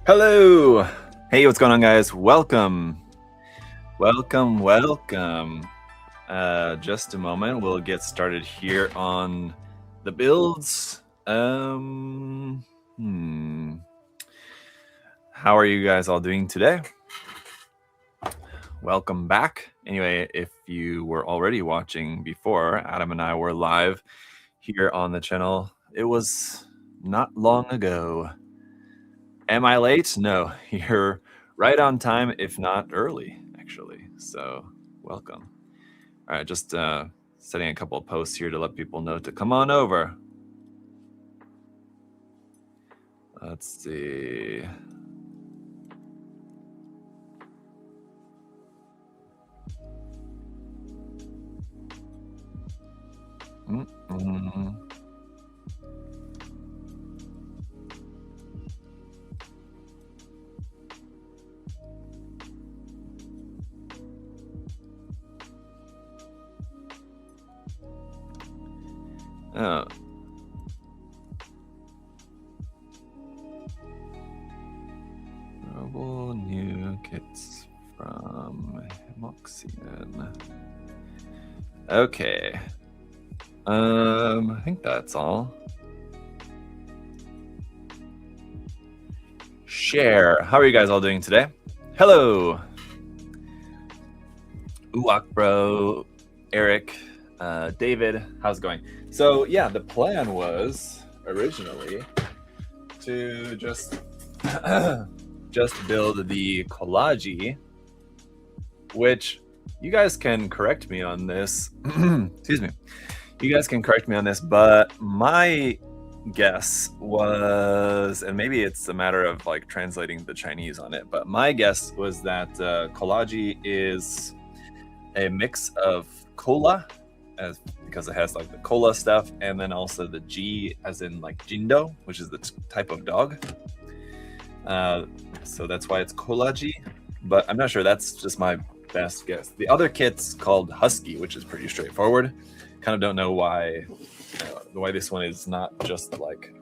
Hello! Hey, what's going on, guys? Welcome. Just a moment. We'll get started here on the builds. How are you guys all doing today? Welcome back. Anyway, if you were already watching before, Adam and I were live here on the channel. It was not long ago. Am I late? No, you're right on time, if not early, actually. So, welcome. All right, just setting a couple of posts here to let people know to come on over. Let's see. Novel new kits from Hemoxian. Okay. I think that's all. Share. How are you guys all doing today? Hello. Uwak Bro, Eric, David, how's it going? So yeah, the plan was originally to just build the Colaji, which you guys can correct me on this. Excuse me. You guys can correct me on this, but my guess was, and maybe it's a matter of like translating the Chinese on it, but my guess was that Colaji is a mix of cola, because it has like the cola stuff, and then also the G as in like Jindo, which is the type of dog. So that's why it's Colaji, but I'm not sure. That's just my best guess. The other kit's called Husky, which is pretty straightforward. Kind of don't know why this one is not just like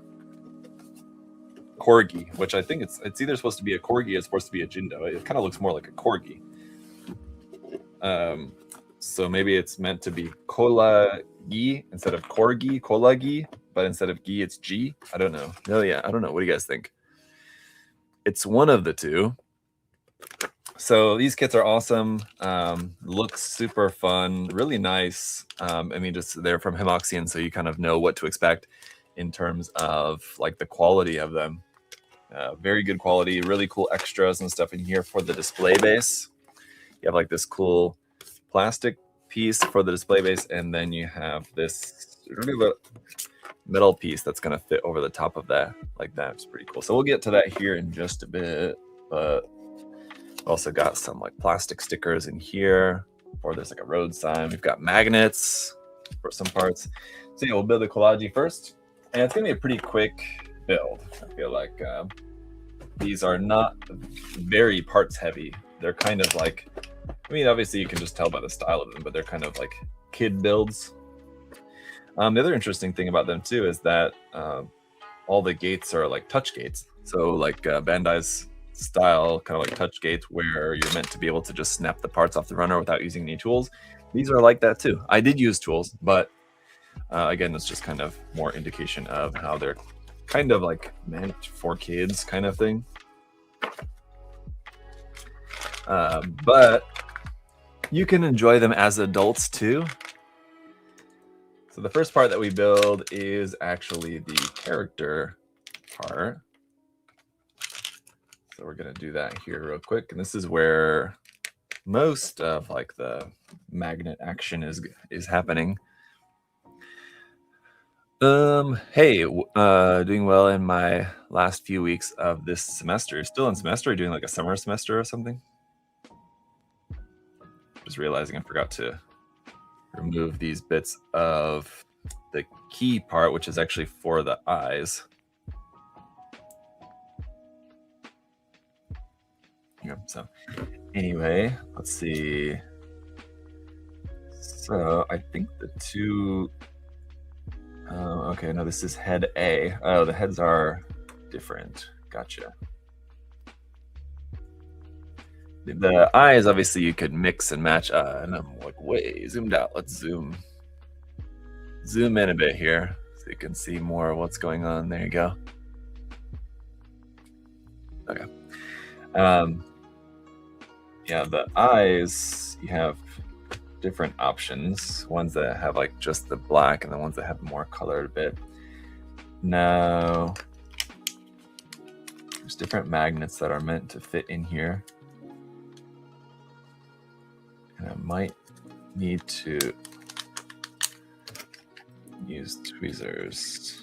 corgi, which I think it's either supposed to be a corgi or it's supposed to be a Jindo. It kind of looks more like a corgi. So maybe it's meant to be Colaji instead of corgi, Colaji, but instead of gi, it's G. I don't know. Oh yeah, I don't know. What do you guys think? It's one of the two. So these kits are awesome. Looks super fun, really nice. I mean, just they're from Hemoxian, so you kind of know what to expect in terms of like the quality of them. Very good quality, really cool extras and stuff in here for the display base. You have like this cool plastic piece for the display base, and then you have this metal piece that's going to fit over the top of that, like that. It's pretty cool. So we'll get to that here in just a bit, but also got some like plastic stickers in here, or there's like a road sign. We've got magnets for some parts. So yeah, we'll build the Colaji first, and it's gonna be a pretty quick build. I feel like these are not very parts heavy. They're kind of like, I mean, obviously you can just tell by the style of them, but they're kind of like kid builds. The other interesting thing about them too is that all the gates are like touch gates. So like Bandai's style, kind of like touch gates, where you're meant to be able to just snap the parts off the runner without using any tools. These are like that too. I did use tools, but again, it's just kind of more indication of how they're kind of like meant for kids kind of thing. But you can enjoy them as adults too. So the first part that we build is actually the character part. So we're going to do that here real quick. And this is where most of like the magnet action is happening. Hey, doing well in my last few weeks of this semester. Still in semester, doing like a summer semester or something. Just realizing I forgot to remove these bits of the key part, which is actually for the eyes. Yeah, so anyway, let's see. So I think the two... okay, no, this is head A. Oh, the heads are different. Gotcha. The eyes, obviously, you could mix and match. And I'm like way zoomed out. Let's zoom in a bit here so you can see more of what's going on. There you go. Okay. Yeah, the eyes, you have different options. Ones that have like just the black and the ones that have more colored a bit. Now, there's different magnets that are meant to fit in here. And I might need to use tweezers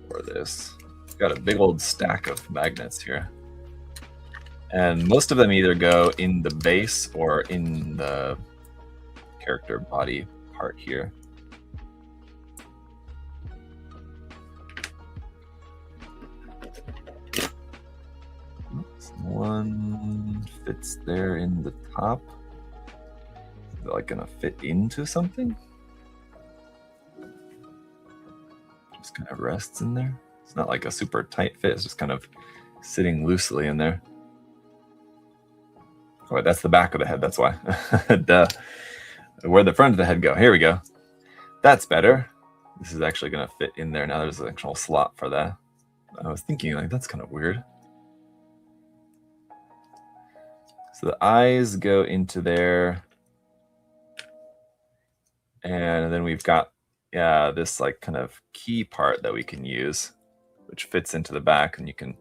for this. I've got a big old stack of magnets here. And most of them either go in the base or in the character body part here. One fits there in the top. Is it like gonna fit into something? Just kind of rests in there. It's not like a super tight fit, it's just kind of sitting loosely in there. Oh, wait, that's the back of the head, that's why. Duh. Where'd the front of the head go? Here we go. That's better. This is actually gonna fit in there now. There's an actual slot for that. I was thinking, like, that's kind of weird. So the eyes go into there. And then we've got this like kind of key part that we can use, which fits into the back, and you can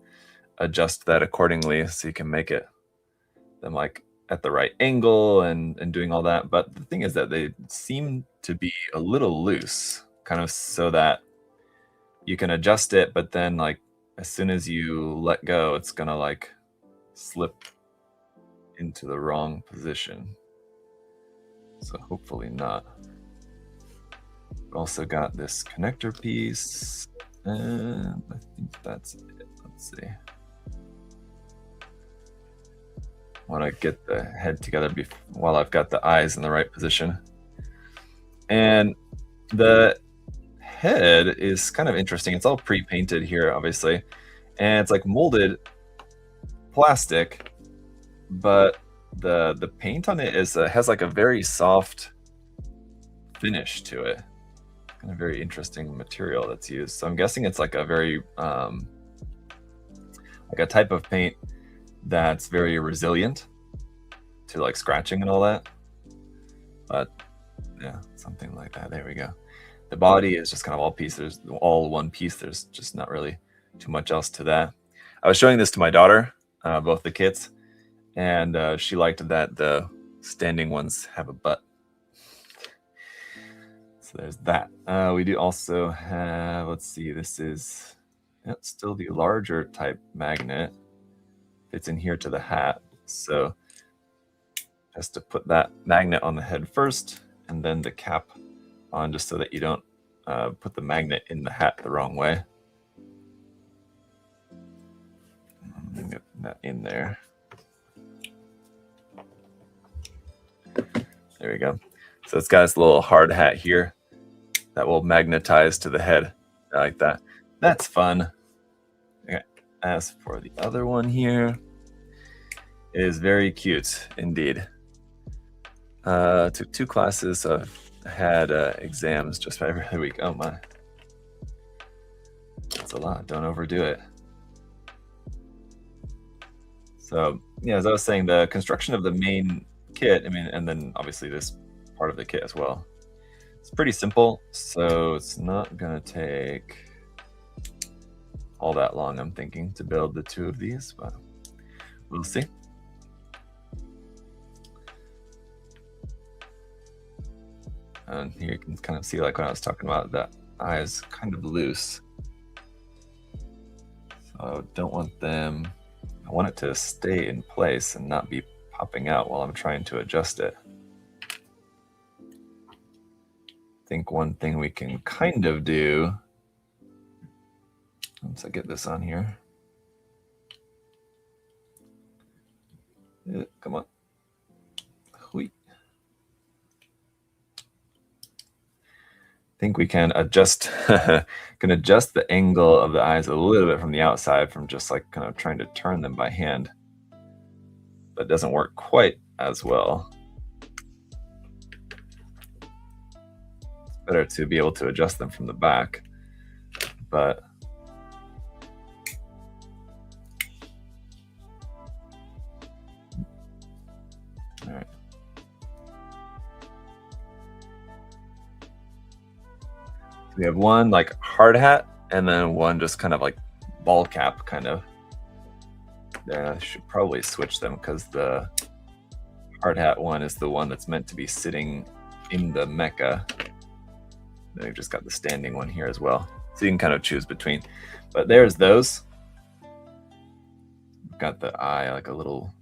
adjust that accordingly so you can make them like at the right angle and doing all that. But the thing is that they seem to be a little loose, kind of so that you can adjust it, but then like as soon as you let go, it's gonna like slip into the wrong position. So hopefully not. We've also got this connector piece, and I think that's it. Let's see. I want to get the head together while I've got the eyes in the right position. And the head is kind of interesting. It's all pre-painted here, obviously, and it's like molded plastic, but the paint on it has like a very soft finish to it. Kind of very interesting material that's used. So I'm guessing it's like a very like a type of paint that's very resilient to like scratching and all that. But yeah, something like that. There we go. The body is just kind of all one piece. There's just not really too much else to that. I was showing this to my daughter, both the kits, and she liked that the standing ones have a butt. So there's that. We do also have, let's see, this is still the larger type magnet. Fits in here to the hat. So just to put that magnet on the head first, and then the cap on, just so that you don't put the magnet in the hat the wrong way. Get that in there. There we go. So it's got this little hard hat here that will magnetize to the head. I like that. That's fun. Okay. As for the other one here, it is very cute indeed. Took 2 classes. So I had exams just about every other week. Oh my. That's a lot. Don't overdo it. So yeah, as I was saying, the construction of the main kit, and then obviously this part of the kit as well, it's pretty simple, so it's not gonna take all that long, I'm thinking, to build the 2 of these, but we'll see. And here you can kind of see, like when I was talking about, that eye is kind of loose, so I don't want them. I want it to stay in place and not be popping out while I'm trying to adjust it. I think one thing we can kind of do, once I get this on here. Come on. Hui. I think we can adjust the angle of the eyes a little bit from the outside, from just like kind of trying to turn them by hand. but it doesn't work quite as well. It's better to be able to adjust them from the back, but all right. We have one like hard hat and then one just kind of like ball cap kind of. I should probably switch them because the hard hat one is the one that's meant to be sitting in the mecha. Then we've just got the standing one here as well. So you can kind of choose between. But there's those. Got the eye like a little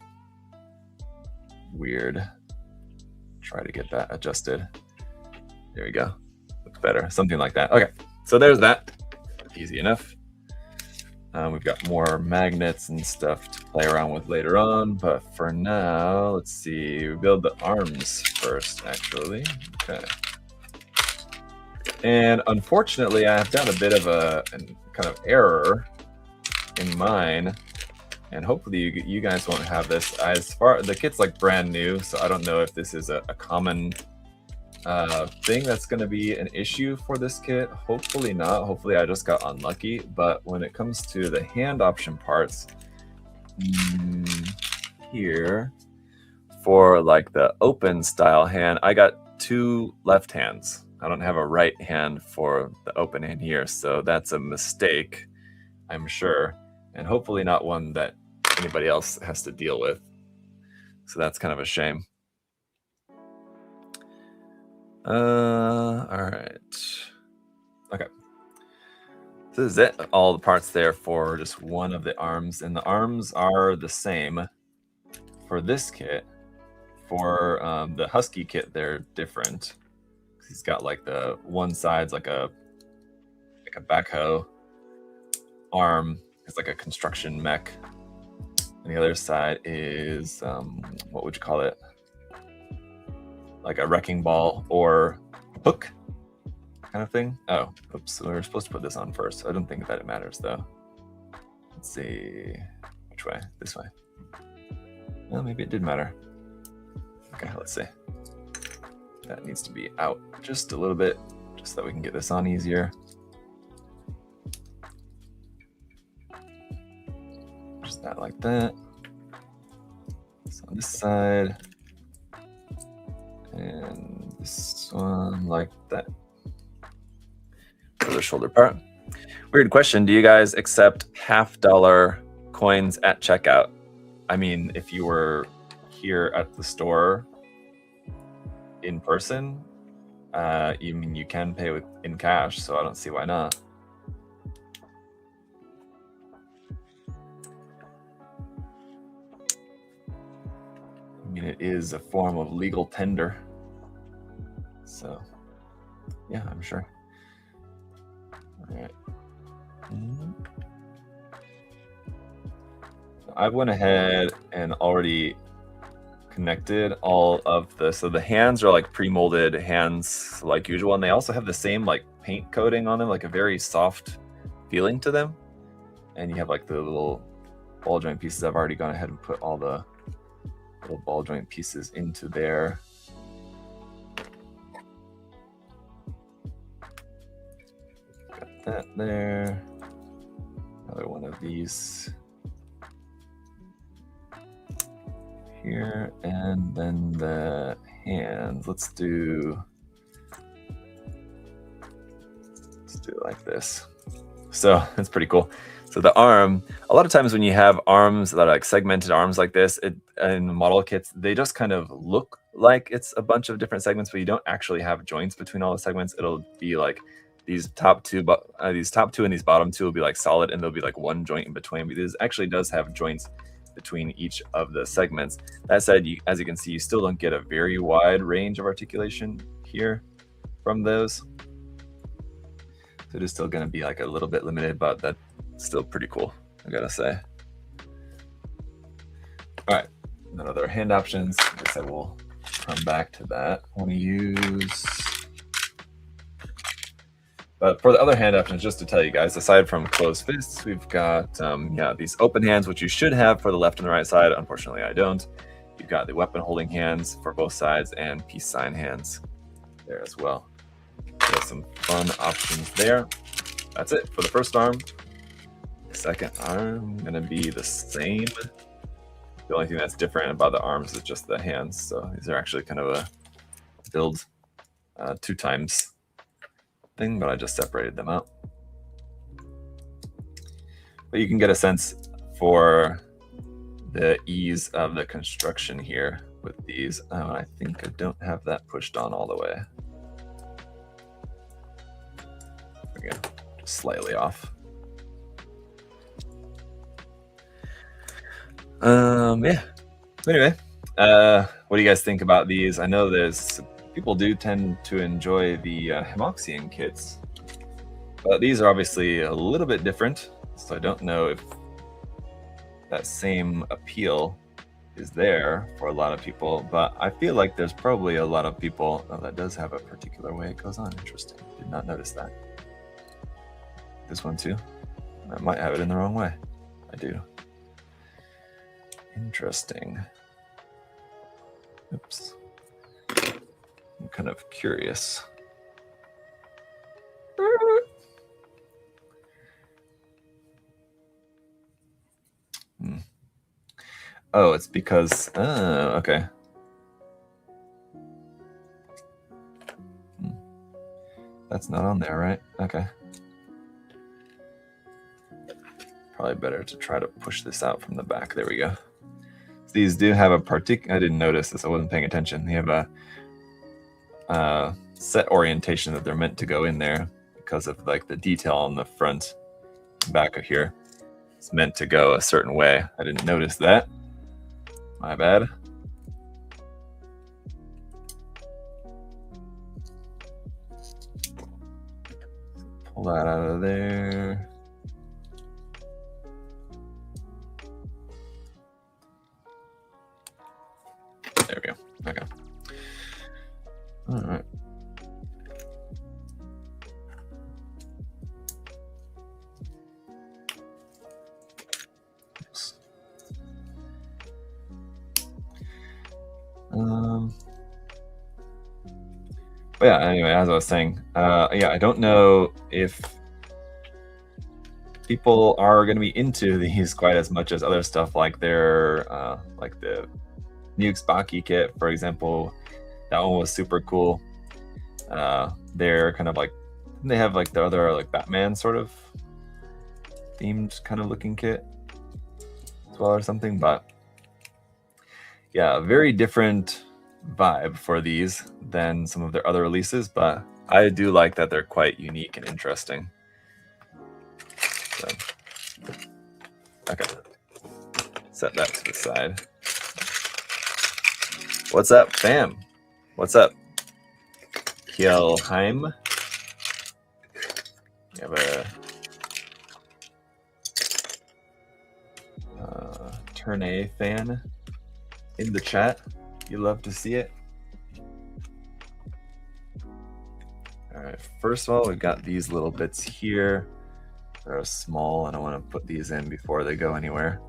weird. Try to get that adjusted. There we go. Looks better. Something like that. Okay. So there's that. Easy enough. We've got more magnets and stuff to play around with later on, but for now, let's see. We build the arms first, actually. Okay. And unfortunately, I have done a bit of a kind of error in mine, and hopefully you guys won't have this. As far the kit's like brand new, so I don't know if this is a common thing that's going to be an issue for this kit. Hopefully not. Hopefully I just got unlucky. But when it comes to the hand option parts here for like the open style hand, I got 2 left hands. I don't have a right hand for the open hand here, so that's a mistake, I'm sure, and hopefully not one that anybody else has to deal with. So that's kind of a shame. All right. Okay. So this is it. All the parts there for just one of the arms, and the arms are the same for this kit. For the Husky kit, they're different. He's got like the one side's like a backhoe arm. It's like a construction mech, and the other side is what would you call it? Like a wrecking ball or hook kind of thing. Oh, oops. We were supposed to put this on first. I don't think that it matters though. Let's see. Which way? This way. Well, maybe it did matter. Okay, let's see. That needs to be out just a little bit, just so that we can get this on easier. Just that like that. It's on this side. And this one like that. For the shoulder part. Weird question. Do you guys accept $50 coins at checkout? I mean, if you were here at the store in person, you can pay in cash, so I don't see why not. I mean, it is a form of legal tender. So, yeah, I'm sure. All right. So I went ahead and already connected all of so the hands are like pre-molded hands like usual, and they also have the same like paint coating on them, like a very soft feeling to them. And you have like the little ball joint pieces. I've already gone ahead and put all the little ball joint pieces into there. Got that there. Another one of these here, and then the hands. Let's do it like this. So it's pretty cool. So the arm, a lot of times when you have arms that are like segmented arms like this, in model kits, they just kind of look like it's a bunch of different segments, but you don't actually have joints between all the segments. It'll be like these top two and these bottom two will be like solid, and there'll be like one joint in between. But this actually does have joints between each of the segments. That said, as you can see, you still don't get a very wide range of articulation here from those. So it is still going to be like a little bit limited, but that's still pretty cool, I gotta say. All right, none other hand options. I guess I will come back to that. I want to use, but for the other hand options, just to tell you guys, aside from closed fists, we've got these open hands, which you should have for the left and the right side. Unfortunately, I don't. You've got the weapon holding hands for both sides and peace sign hands there as well. So some fun options there. That's it for the first arm. The second arm gonna be the same. The only thing that's different about the arms is just the hands. So these are actually kind of a build 2 times thing, but I just separated them out. But you can get a sense for the ease of the construction here with these. I think I don't have that pushed on all the way. There we go, just slightly off. Yeah. So anyway, what do you guys think about these? I know there's people do tend to enjoy the Hemoxian kits, but these are obviously a little bit different. So I don't know if that same appeal is there for a lot of people, but I feel like there's probably a lot of people. Oh, that does have a particular way it goes on. Interesting. Did not notice that. This one too. I might have it in the wrong way. I do. Interesting. Oops. I'm kind of curious. Oh, it's because, okay. That's not on there, right? Okay. Probably better to try to push this out from the back. There we go. So these do have a I didn't notice this, I wasn't paying attention. They have a set orientation that they're meant to go in there because of like the detail on the front and back of here. It's meant to go a certain way. I didn't notice that. My bad. Pull that out of there. There we go. Okay. All right. But yeah, anyway, as I was saying, yeah, I don't know if people are going to be into these quite as much as other stuff like their, like the Nukes Baki kit, for example. That one was super cool. They're kind of like, they have like the other like Batman sort of themed kind of looking kit as well or something, but yeah, very different vibe for these than some of their other releases, but I do like that they're quite unique and interesting. So, okay, set that to the side. What's up, fam? What's up? Kielheim. You have a Turn A fan in the chat. You love to see it. All right, first of all, we've got these little bits here. They're small, and I want to put these in before they go anywhere.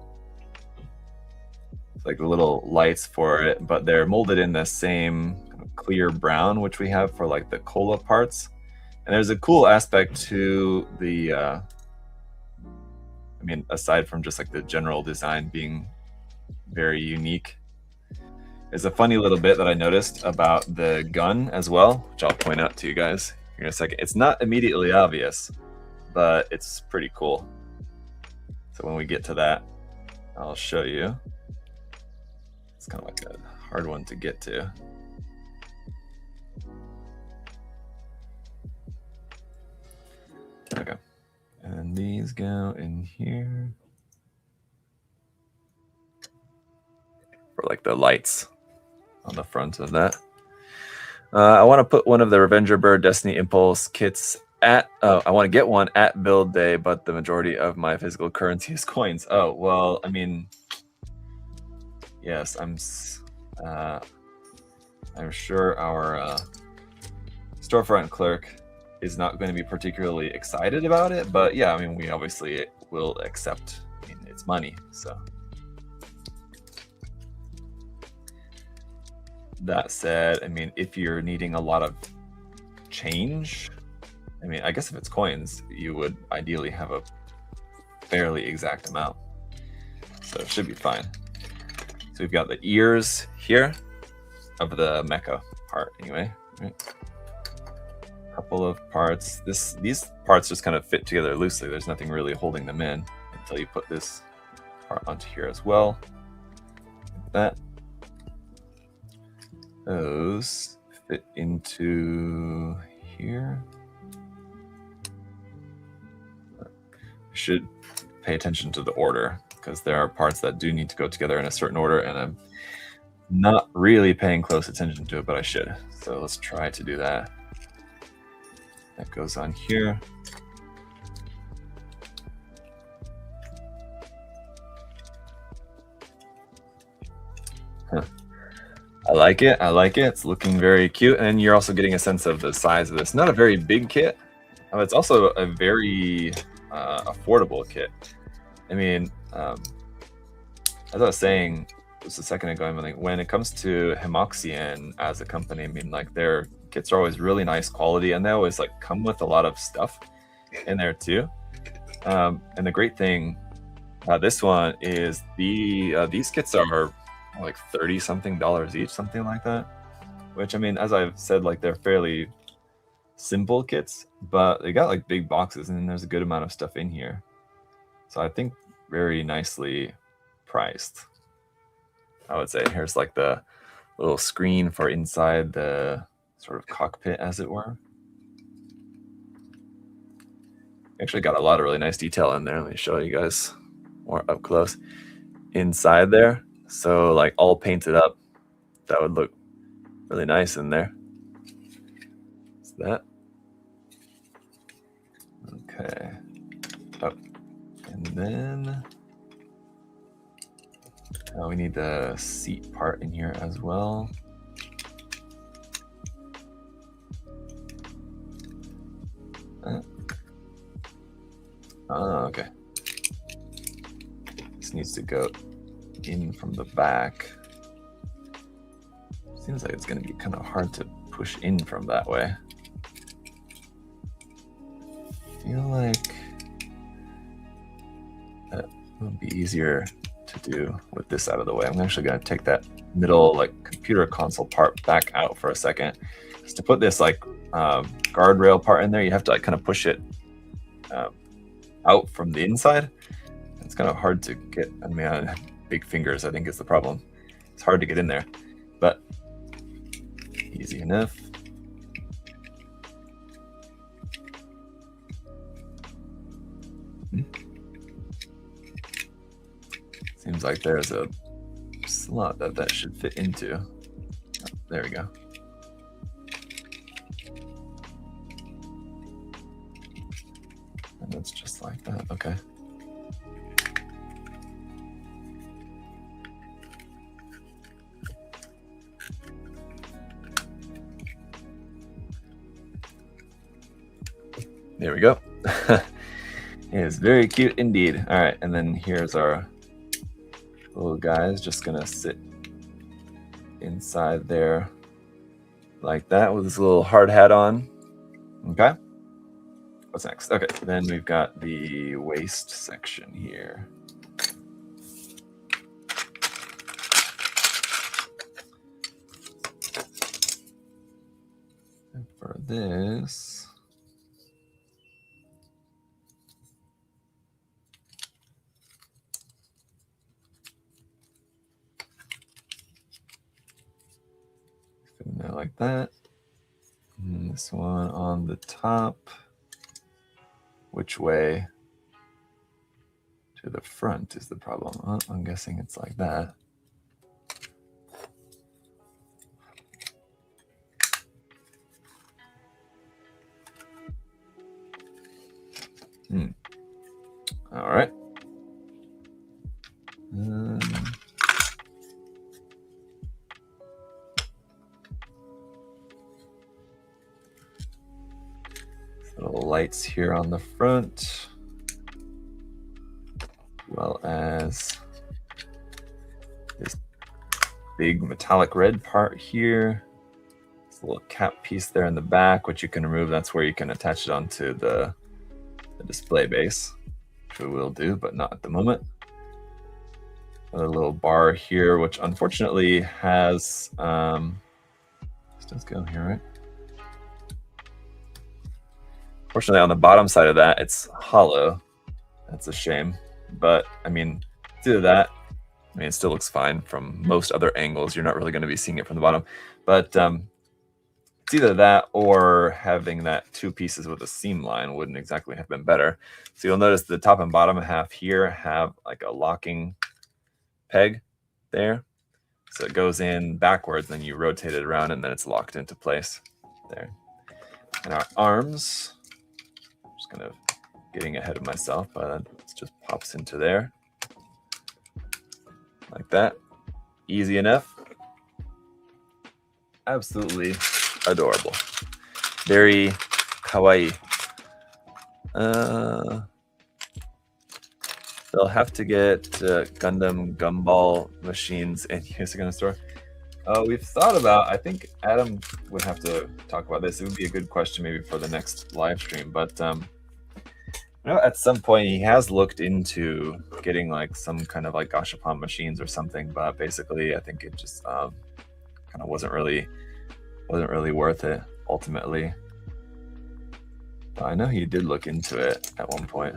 It's like the little lights for it, but they're molded in the same kind of clear brown, which we have for like the cola parts. And there's a cool aspect to the, I mean, aside from just like the general design being very unique, there's a funny little bit that I noticed about the gun as well, which I'll point out to you guys here in a second. It's not immediately obvious, but it's pretty cool. So when we get to that, I'll show you. It's kind of like a hard one to get to. Okay, and these go in here for like the lights on the front of that. I want to put one of the Revenger Bird Destiny Impulse kits at, I want to get one at build day, but the majority of my physical currency is coins. Oh, well, I mean, yes, I'm sure our storefront clerk is not going to be particularly excited about it, but yeah, I mean, we obviously will accept, I mean, it's money, so. that said, I mean, if you're needing a lot of change, I mean, I guess if it's coins, you would ideally have a fairly exact amount. So it should be fine. So we've got the ears here of the mecha part anyway, right? Couple of parts. These parts just kind of fit together loosely. There's nothing really holding them in until you put this part onto here as well. Like that. Those fit into here. I should pay attention to the order because there are parts that do need to go together in a certain order, and I'm not really paying close attention to it, but I should. So let's try to do that. That goes on here. Huh. I like it. I like it. It's looking very cute. And you're also getting a sense of the size of this. Not a very big kit. It's also a very affordable kit. I mean, as I was saying just a second ago, I mean, like, when it comes to Hemoxian as a company, I mean, like, their kits are always really nice quality, and they always like come with a lot of stuff in there too. And the great thing this one is these kits are like $30-something each, something like that, which, I mean, as I've said, like, they're fairly simple kits, but they got like big boxes and there's a good amount of stuff in here, so I think very nicely priced, I would say. Here's like the little screen for inside the sort of cockpit, as it were. Actually got a lot of really nice detail in there. Let me show you guys more up close inside there. So like all painted up, that would look really nice in there. Is that okay? Oh, and then we need the seat part in here as well. Oh, okay. This needs to go in from the back. Seems like it's going to be kind of hard to push in from that way. I feel like that would be easier to do with this out of the way. I'm actually going to take that middle like computer console part back out for a second. Just to put this like guardrail part in there, you have to like kind of push it out from the inside. It's kind of hard to get. I mean, big fingers, I think, is the problem. It's hard to get in there, but easy enough. Seems like there's a slot that should fit into. Oh, there we go. And it's just like that. Okay. There we go. It is very cute indeed. All right, and then here's our little guys, just gonna sit inside there like that with his little hard hat on. Okay. What's next? Okay, then we've got the waist section here. And for this, like that. And this one on the top. Which way to the front is the problem? Oh, I'm guessing it's like that. All right. Little lights here on the front, as well as this big metallic red part here. It's a little cap piece there in the back, which you can remove. That's where you can attach it onto the display base, which we will do, but not at the moment. Another little bar here, which unfortunately has, this does go here, right? Fortunately, on the bottom side of that, it's hollow. That's a shame. But, I mean, it's either that. I mean, it still looks fine from most other angles. You're not really going to be seeing it from the bottom. But it's either that or having that two pieces with a seam line wouldn't exactly have been better. So you'll notice the top and bottom half here have like a locking peg there. So it goes in backwards, then you rotate it around, and then it's locked into place there. And our arms, just kind of getting ahead of myself, but it just pops into there like that. Easy enough. Absolutely adorable. Very kawaii. They'll have to get Gundam gumball machines in Hemoxian store. We've thought about, I think Adam would have to talk about this. It would be a good question maybe for the next live stream, but you know, at some point he has looked into getting like some kind of like gashapon machines or something, but basically I think it just kind of wasn't really worth it ultimately. But I know he did look into it at one point.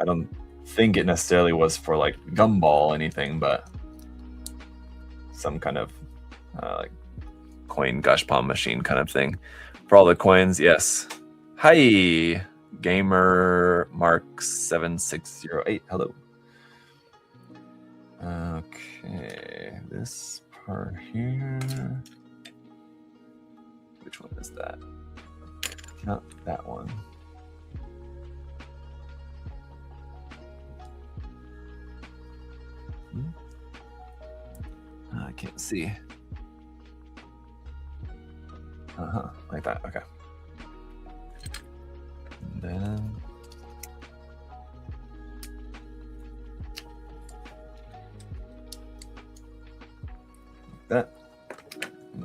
I don't think it necessarily was for like gumball anything, but some kind of like coin gashapon machine kind of thing. For all the coins, yes. Hi, Gamer Mark 7608. Hello. Okay, this part here. Which one is that? Not that one. I can't see. Like that. Okay. And then like that.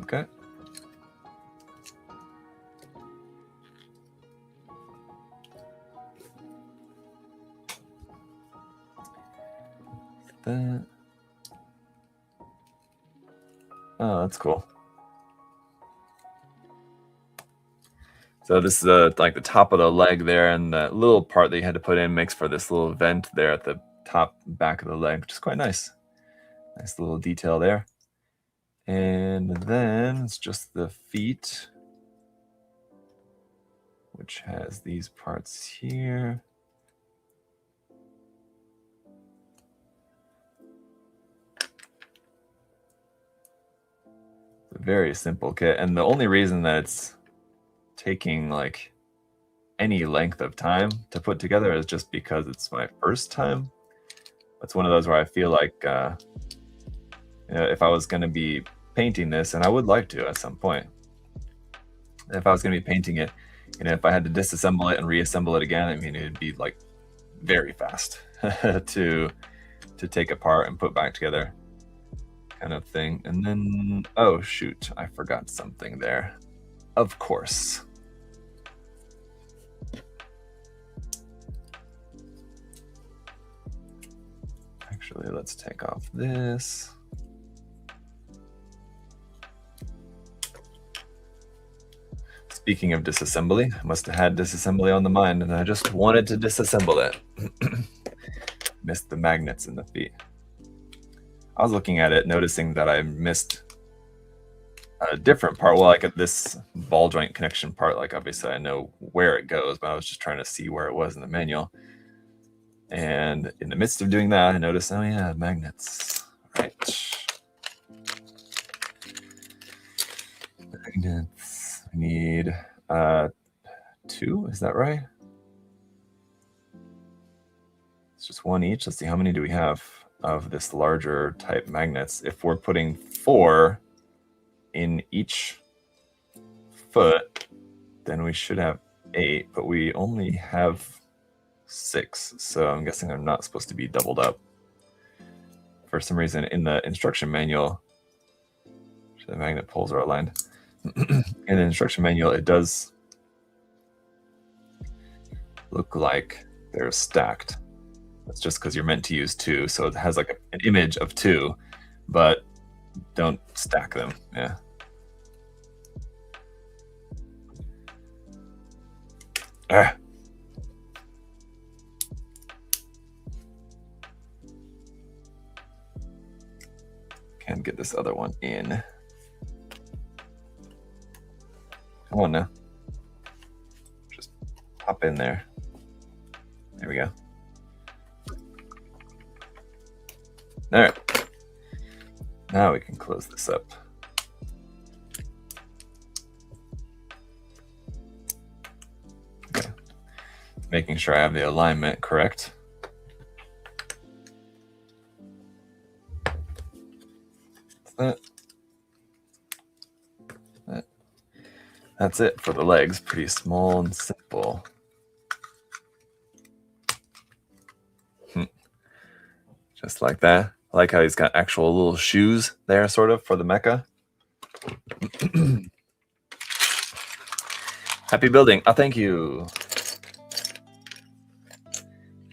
Okay. That. Oh, that's cool. So this is like the top of the leg there, and the little part that you had to put in makes for this little vent there at the top back of the leg, which is quite nice. Nice little detail there. And then it's just the feet, which has these parts here. It's a very simple kit, and the only reason that it's taking like any length of time to put together is just because it's my first time. It's one of those where I feel like you know, if I was going to be painting this, and I would like to at some point, if I was going to be painting it, you know, if I had to disassemble it and reassemble it again, I mean, it'd be like very fast to take apart and put back together kind of thing. And then, oh shoot, I forgot something there. Of course. Actually, let's take off this. Speaking of disassembly, I must have had disassembly on the mind, and I just wanted to disassemble it. Missed the magnets in the feet. I was looking at it, noticing that I missed a different part. Well, like at this ball joint connection part, like obviously I know where it goes, but I was just trying to see where it was in the manual. And in the midst of doing that, I noticed, oh yeah, magnets. Right. Magnets. I need 2, is that right? It's just 1 each. Let's see, how many do we have of this larger type magnets? If we're putting 4 in each foot, then we should have 8, but we only have 6, so I'm guessing they're not supposed to be doubled up for some reason in the instruction manual, the magnet poles are aligned. In the instruction manual, it does look like they're stacked. That's just because you're meant to use 2, so it has like an image of 2, but don't stack them. Yeah. Ah. Can't get this other one in. Come on now. Just pop in there. There we go. All right. Now we can close this up. Okay. Making sure I have the alignment correct. That's it for the legs. Pretty small and simple. Just like that. I like how he's got actual little shoes there, sort of, for the mecha. Happy building. Oh, thank you.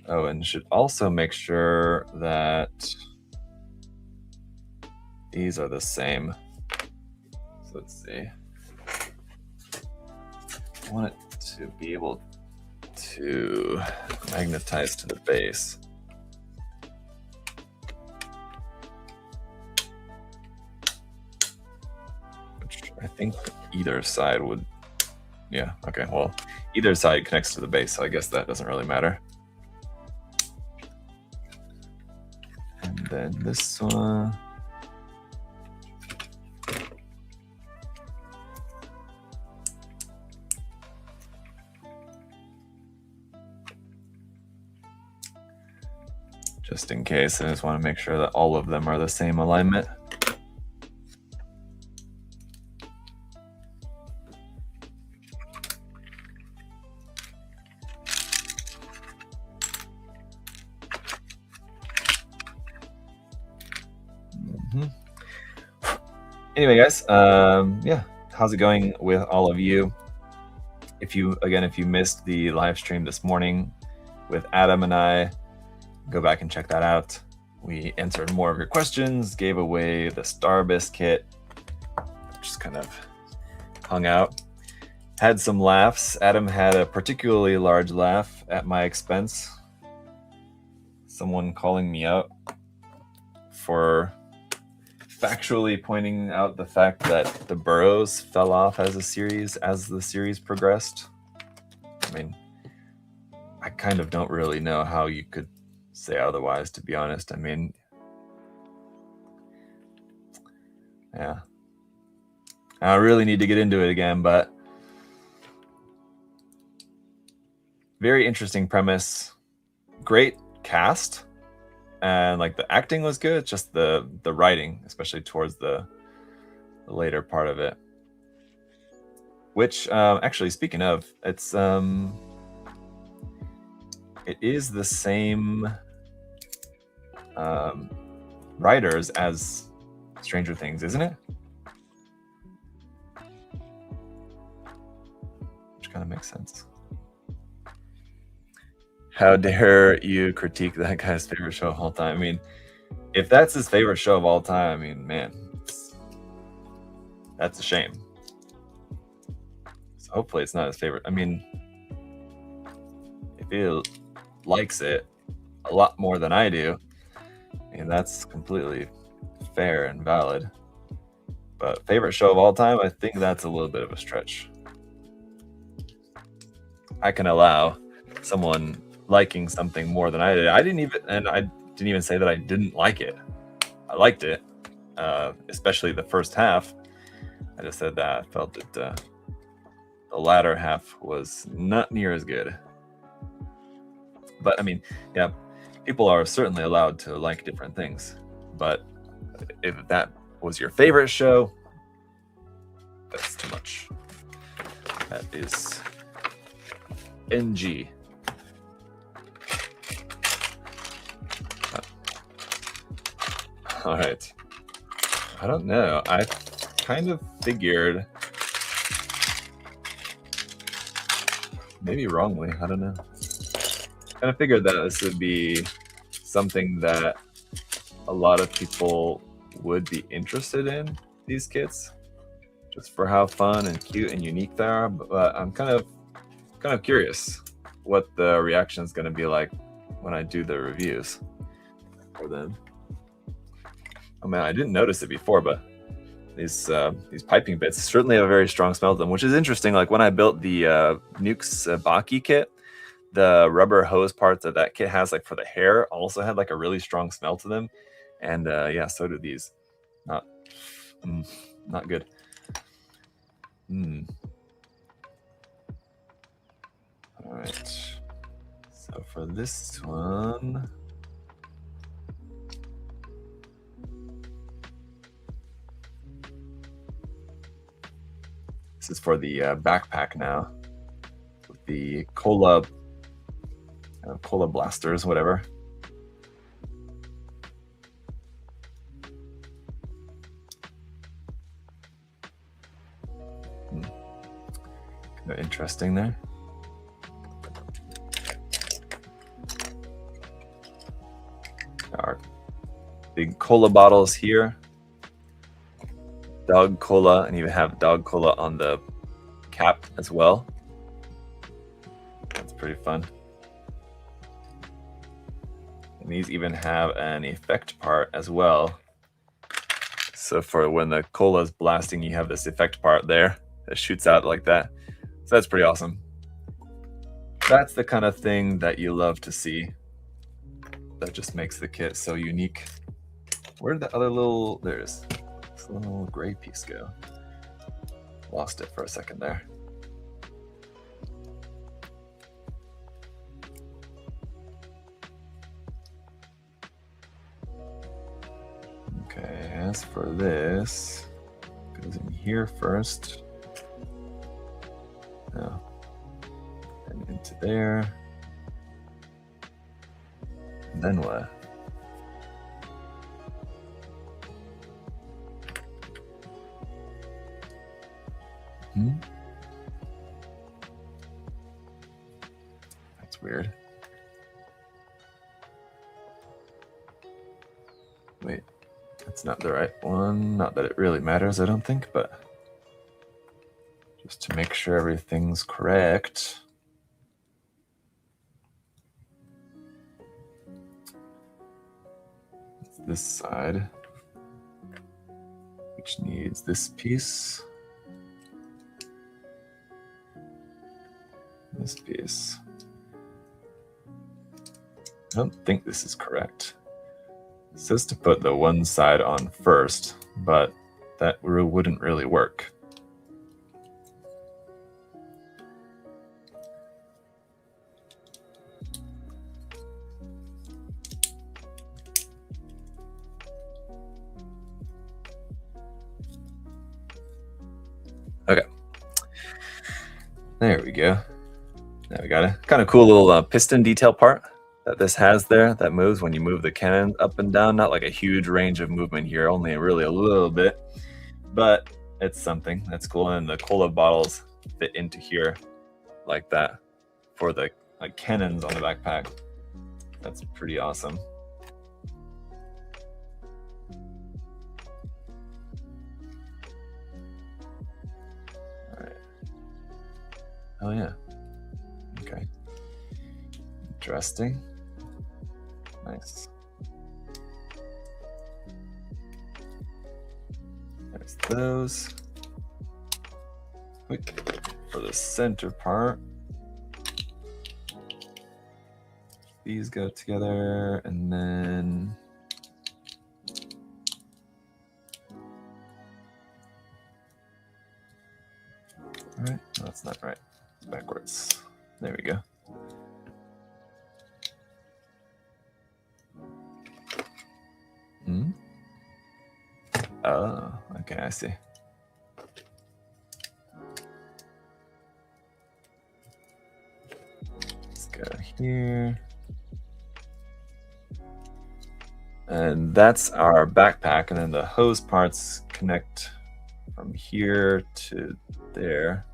Oh, and should also make sure that these are the same. So let's see. I want it to be able to magnetize to the base. Which I think either side would, yeah, okay, well, either side connects to the base, so I guess that doesn't really matter. And then this one. Just in case, I just want to make sure that all of them are the same alignment. Anyway, guys, yeah, how's it going with all of you? If you missed the live stream this morning with Adam and I, go back and check that out. We answered more of your questions, gave away the Starbist kit, just kind of hung out, had some laughs. Adam had a particularly large laugh at my expense. Someone calling me out for factually pointing out the fact that the Burrows fell off as the series progressed. I mean, I kind of don't really know how you could say otherwise, to be honest. I mean, yeah, I really need to get into it again, but very interesting premise, great cast, and like the acting was good. It's just the writing, especially towards the later part of it, which actually, speaking of, it's it is the same writers as Stranger Things, isn't it? Which kind of makes sense. How dare you critique that guy's favorite show of all time? I mean, if that's his favorite show of all time, I mean, man, that's a shame. So hopefully it's not his favorite. I mean, if he likes it a lot more than I do, and that's completely fair and valid. But favorite show of all time, I think that's a little bit of a stretch. I can allow someone liking something more than I did. I didn't even say that I didn't like it. I liked it, especially the first half. I just said that I felt that the latter half was not near as good. But I mean, yeah, people are certainly allowed to like different things. But if that was your favorite show, that's too much. That is NG. All right. I don't know. I kind of figured, maybe wrongly, I don't know. Kind of figured that this would be something that a lot of people would be interested in, these kits, just for how fun and cute and unique they are. But I'm kind of curious what the reaction is going to be like when I do the reviews for them. Oh man, I didn't notice it before, but these piping bits certainly have a very strong smell to them, which is interesting. Like when I built the Nukes Baki kit, the rubber hose parts that that kit has, like for the hair, also had like a really strong smell to them. And yeah, so do these. Not good. All right. So for this one, this is for the backpack now. With the cola blasters, whatever. Kind of interesting there. Our big cola bottles here. Dog cola, and you have dog cola on the cap as well. That's pretty fun. And these even have an effect part as well. So for when the cola is blasting, you have this effect part there that shoots out like that. So that's pretty awesome. That's the kind of thing that you love to see. That just makes the kit so unique. Where did the other little, there's this little gray piece go? Lost it for a second there. Okay, as for this, goes in here first. No. And into there. And then what? That's weird. Wait, that's not the right one. Not that it really matters, I don't think, but just to make sure everything's correct. It's this side, which needs this piece. This piece. I don't think this is correct. It says to put the one side on first, but that wouldn't really work. Okay. There we go. Now we got a kind of cool little piston detail part that this has there that moves when you move the cannon up and down. Not like a huge range of movement here, only really a little bit, but it's something that's cool. And the cola bottles fit into here like that for the cannons on the backpack. That's pretty awesome. All right. Oh yeah. Okay. Interesting. Nice. There's those. Quick for the center part. These go together, and then all right. No, that's not right. Backwards. There we go. Oh, okay, I see. Let's go here. And that's our backpack, and then the hose parts connect from here to there.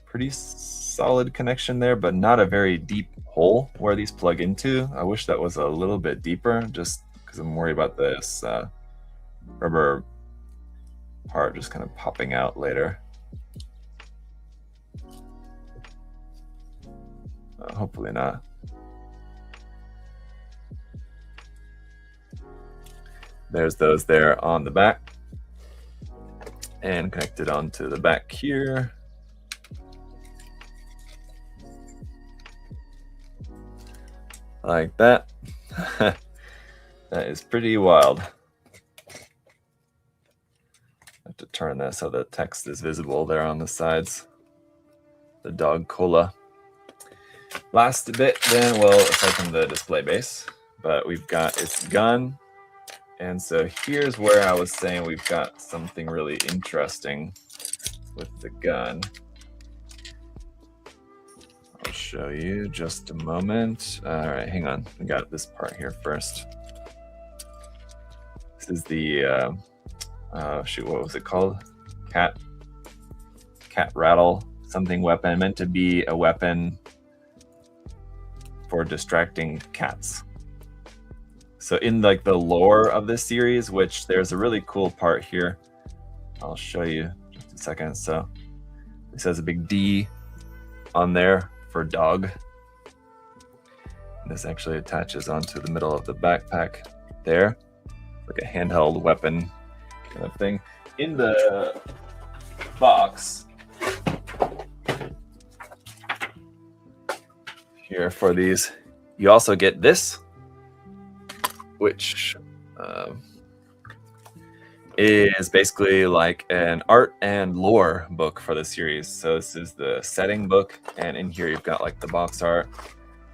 Pretty solid connection there, but not a very deep hole where these plug into. I wish that was a little bit deeper, just because I'm worried about this rubber part just kind of popping out later. Hopefully not. There's those there on the back and connected onto the back here. Like that. That is pretty wild. I have to turn this so the text is visible there on the sides. The dog cola. Last bit then, well, aside from the display base, but we've got its gun. And so here's where I was saying we've got something really interesting with the gun. I'll show you just a moment. All right, hang on. We got this part here first. This is the, shoot, what was it called? Cat rattle something weapon, meant to be a weapon for distracting cats. So in like the lore of this series, which there's a really cool part here. I'll show you just a second. So it says a big D on there for dog. And this actually attaches onto the middle of the backpack there, like a handheld weapon kind of thing. In the box here for these, you also get this, which is basically like an art and lore book for the series. So this is the setting book, and in here you've got like the box art,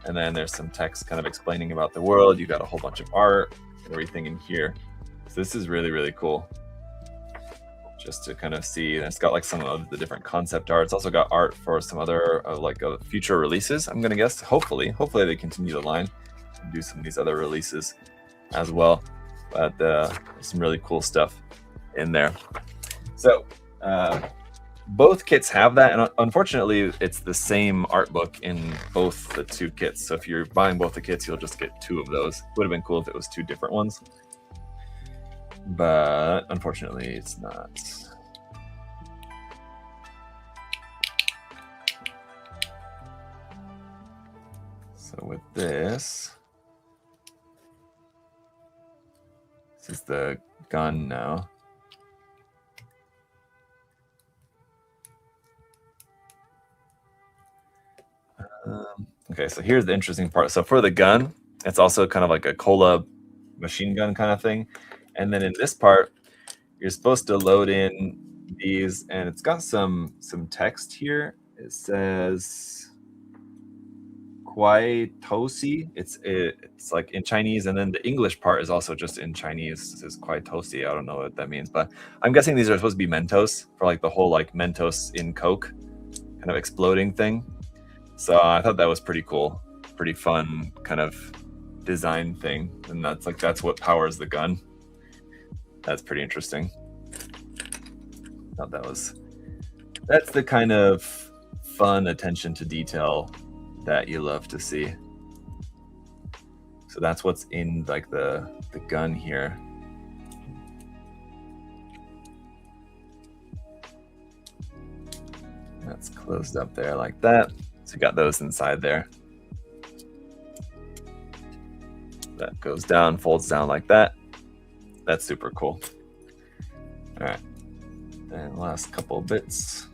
and then there's some text kind of explaining about the world. You got a whole bunch of art and everything in here. So this is really, really cool. Just to kind of see, and it's got like some of the different concept art. It's also got art for some other future releases, I'm gonna guess. Hopefully they continue the line and do some of these other releases as well. But there's some really cool stuff in there. So both kits have that, and unfortunately it's the same art book in both the two kits. So if you're buying both the kits, you'll just get two of those. Would have been cool if it was two different ones, but unfortunately it's not. So with this is the gun now. Okay, so here's the interesting part. So for the gun, it's also kind of like a cola machine gun kind of thing. And then in this part, you're supposed to load in these, and it's got some text here. It says Kwai Tosi. It's like in Chinese, and then the English part is also just in Chinese. It says Kwai Tosi. I don't know what that means, but I'm guessing these are supposed to be Mentos, for like the whole like Mentos in Coke kind of exploding thing. So I thought that was pretty cool, pretty fun kind of design thing, and that's what powers the gun. That's pretty interesting. Thought that's the kind of fun attention to detail that you love to see. So that's what's in like the gun here. That's closed up there like that. So you got those inside there. That goes down, folds down like that. That's super cool. All right, and last couple bits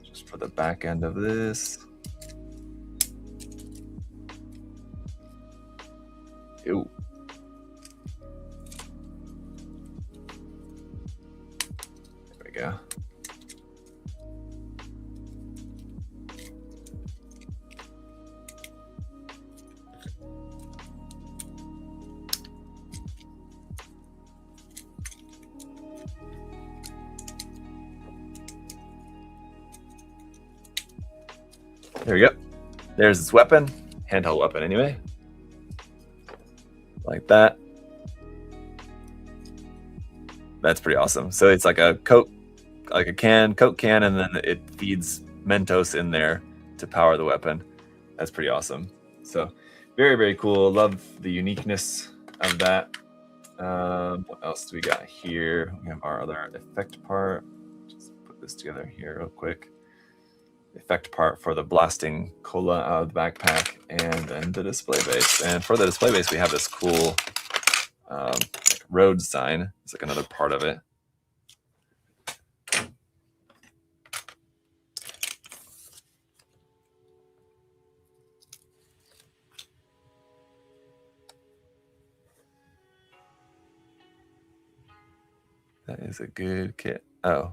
just for the back end of this. Ew. There we go. There we go. there's its weapon, handheld weapon anyway, like that. That's pretty awesome. So it's like a Coke can, and then it feeds Mentos in there to power the weapon. That's pretty awesome. So very, very cool. Love the uniqueness of that. What else do we got here? We have our other effect part. Just put this together here real quick. Effect part for the blasting cola out of the backpack, and then the display base. And for the display base, we have this cool like road sign. It's like another part of it. That is a good kit. Oh.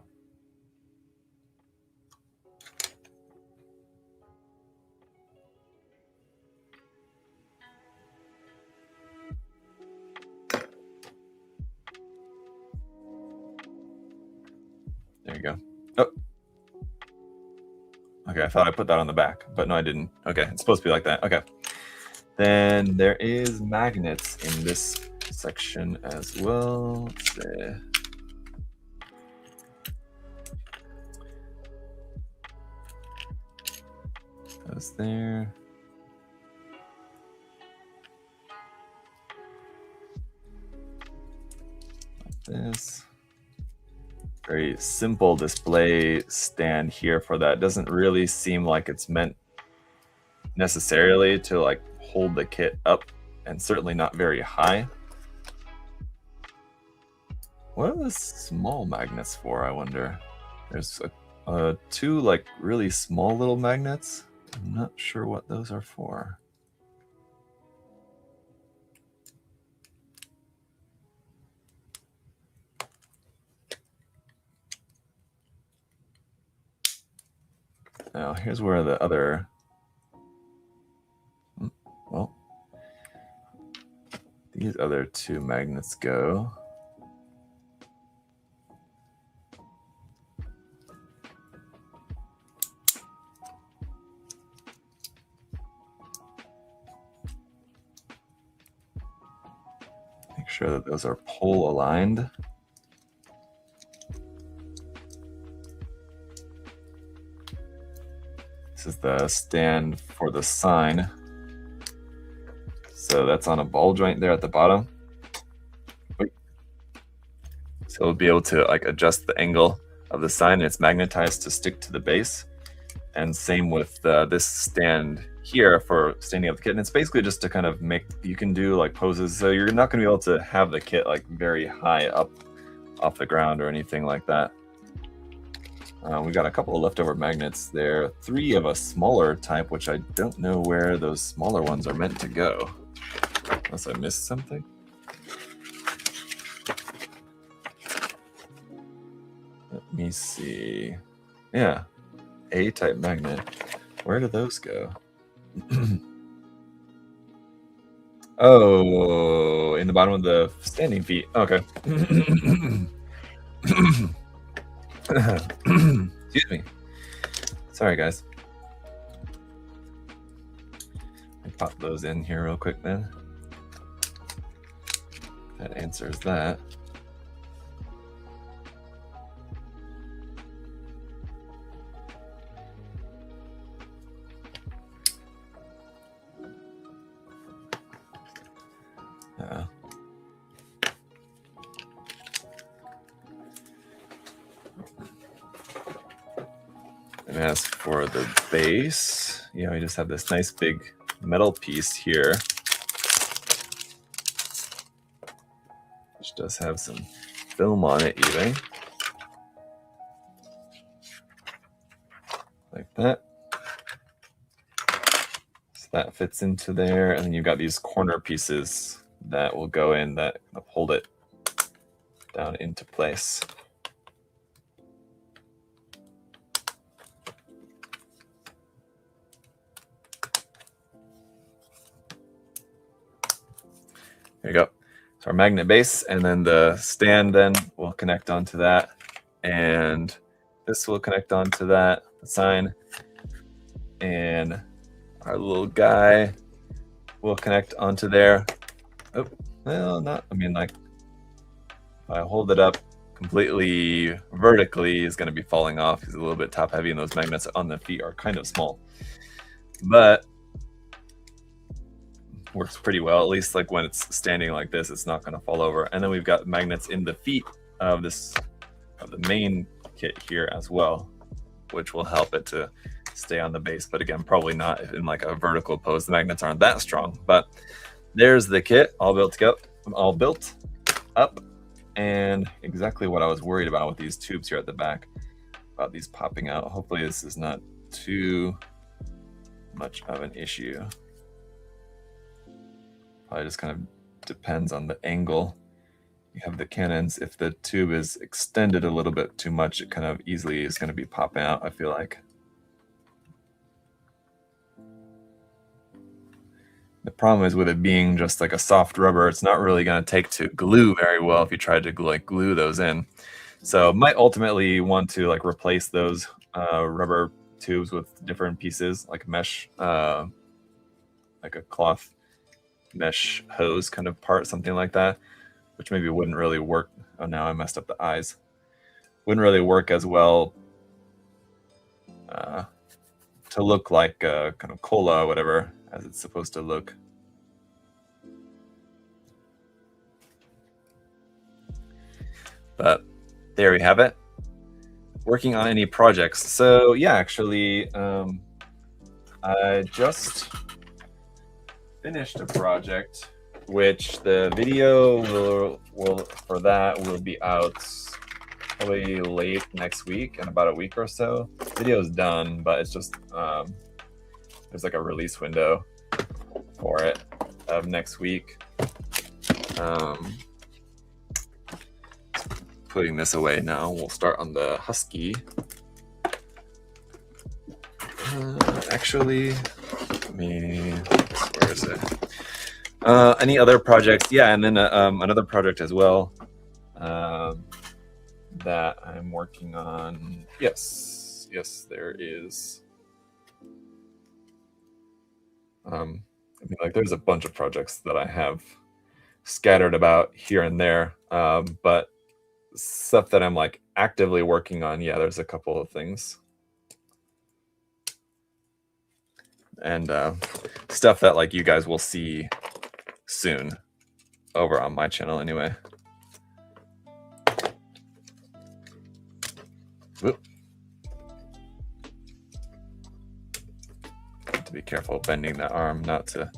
There you go. Oh. Okay, I thought I put that on the back, but no, I didn't. Okay, it's supposed to be like that. Okay. Then there is magnets in this section as well. Let's see. Goes there. Like this. Very simple display stand here for that. Doesn't really seem like it's meant necessarily to like hold the kit up, and certainly not very high. What are the small magnets for, I wonder? There's two like really small little magnets. I'm not sure what those are for. Now here's where the other, well, these other two magnets go. Make sure that those are pole aligned. This is the stand for the sign. So that's on a ball joint there at the bottom. So we'll be able to like adjust the angle of the sign, and it's magnetized to stick to the base. And same with this stand here for standing up the kit. And it's basically just to kind of make, you can do like poses. So you're not going to be able to have the kit like very high up off the ground or anything like that. We got a couple of leftover magnets there. 3 of a smaller type, which I don't know where those smaller ones are meant to go. Unless I missed something. Let me see. Yeah, A-type magnet. Where do those go? Oh, in the bottom of the standing feet. Okay. Excuse me. Sorry, guys. I pop those in here real quick then. That answers that. And as for the base, you know, we just have this nice big metal piece here, which does have some film on it even. Like that. So that fits into there, and then you've got these corner pieces that will go in that hold it down into place. There you go. So our magnet base, and then the stand then will connect onto that, and this will connect onto that, the sign, and our little guy will connect onto there. Oh, well, not, I mean, like, if I hold it up completely vertically, is going to be falling off. He's a little bit top heavy, and those magnets on the feet are kind of small. But works pretty well, at least like when it's standing like this, it's not going to fall over. And then we've got magnets in the feet of the main kit here as well, which will help it to stay on the base. But again, probably not in like a vertical pose. The magnets aren't that strong. But there's the kit all built up, and exactly what I was worried about with these tubes here at the back, about these popping out. Hopefully this is not too much of an issue. Probably just kind of depends on the angle you have the cannons. If the tube is extended a little bit too much, it kind of easily is going to be popping out, I feel like. The problem is with it being just like a soft rubber, it's not really going to take to glue very well if you try to glue those in. So might ultimately want to like replace those rubber tubes with different pieces, like mesh, like a cloth mesh hose kind of part, something like that, which maybe wouldn't really work. Oh, now I messed up the eyes. Wouldn't really work as well to look like kind of cola or whatever as it's supposed to look. But there we have it. Working on any projects. So yeah, actually, I just finished a project, which the video for that will be out probably late next week, in about a week or so. The video is done, but it's just there's like a release window for it of next week. Putting this away now. We'll start on the Husky. Actually, where is it? Any other projects? Yeah, and then another project as well that I'm working on. Yes, there is. I mean, like, there's a bunch of projects that I have scattered about here and there, but stuff that I'm like actively working on, yeah, there's a couple of things. And stuff that like you guys will see soon over on my channel anyway. Whoop. Have to be careful bending that arm not to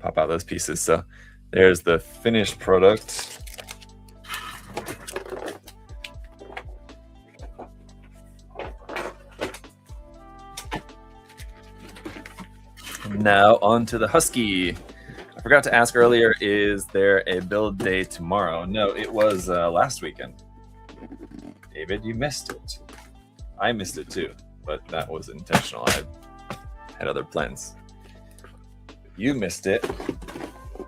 pop out those pieces. So there's the finished product. Now on to the Husky. I forgot to ask earlier, is there a build day tomorrow? No, it was last weekend. David, you missed it. I missed it too, but that was intentional. I had other plans. You missed it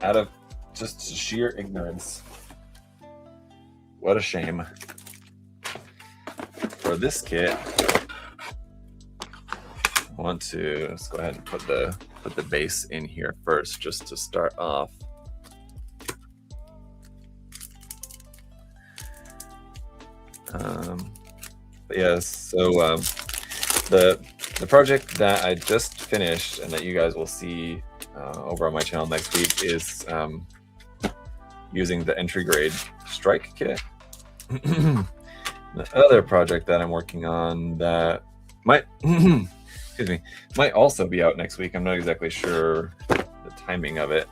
out of just sheer ignorance. What a shame. For this kit, I want to, let's go ahead and put the base in here first, just to start off. But yeah, so the project that I just finished and that you guys will see over on my channel next week is using the entry grade strike kit. The other project that I'm working on that might excuse me, might also be out next week. I'm not exactly sure the timing of it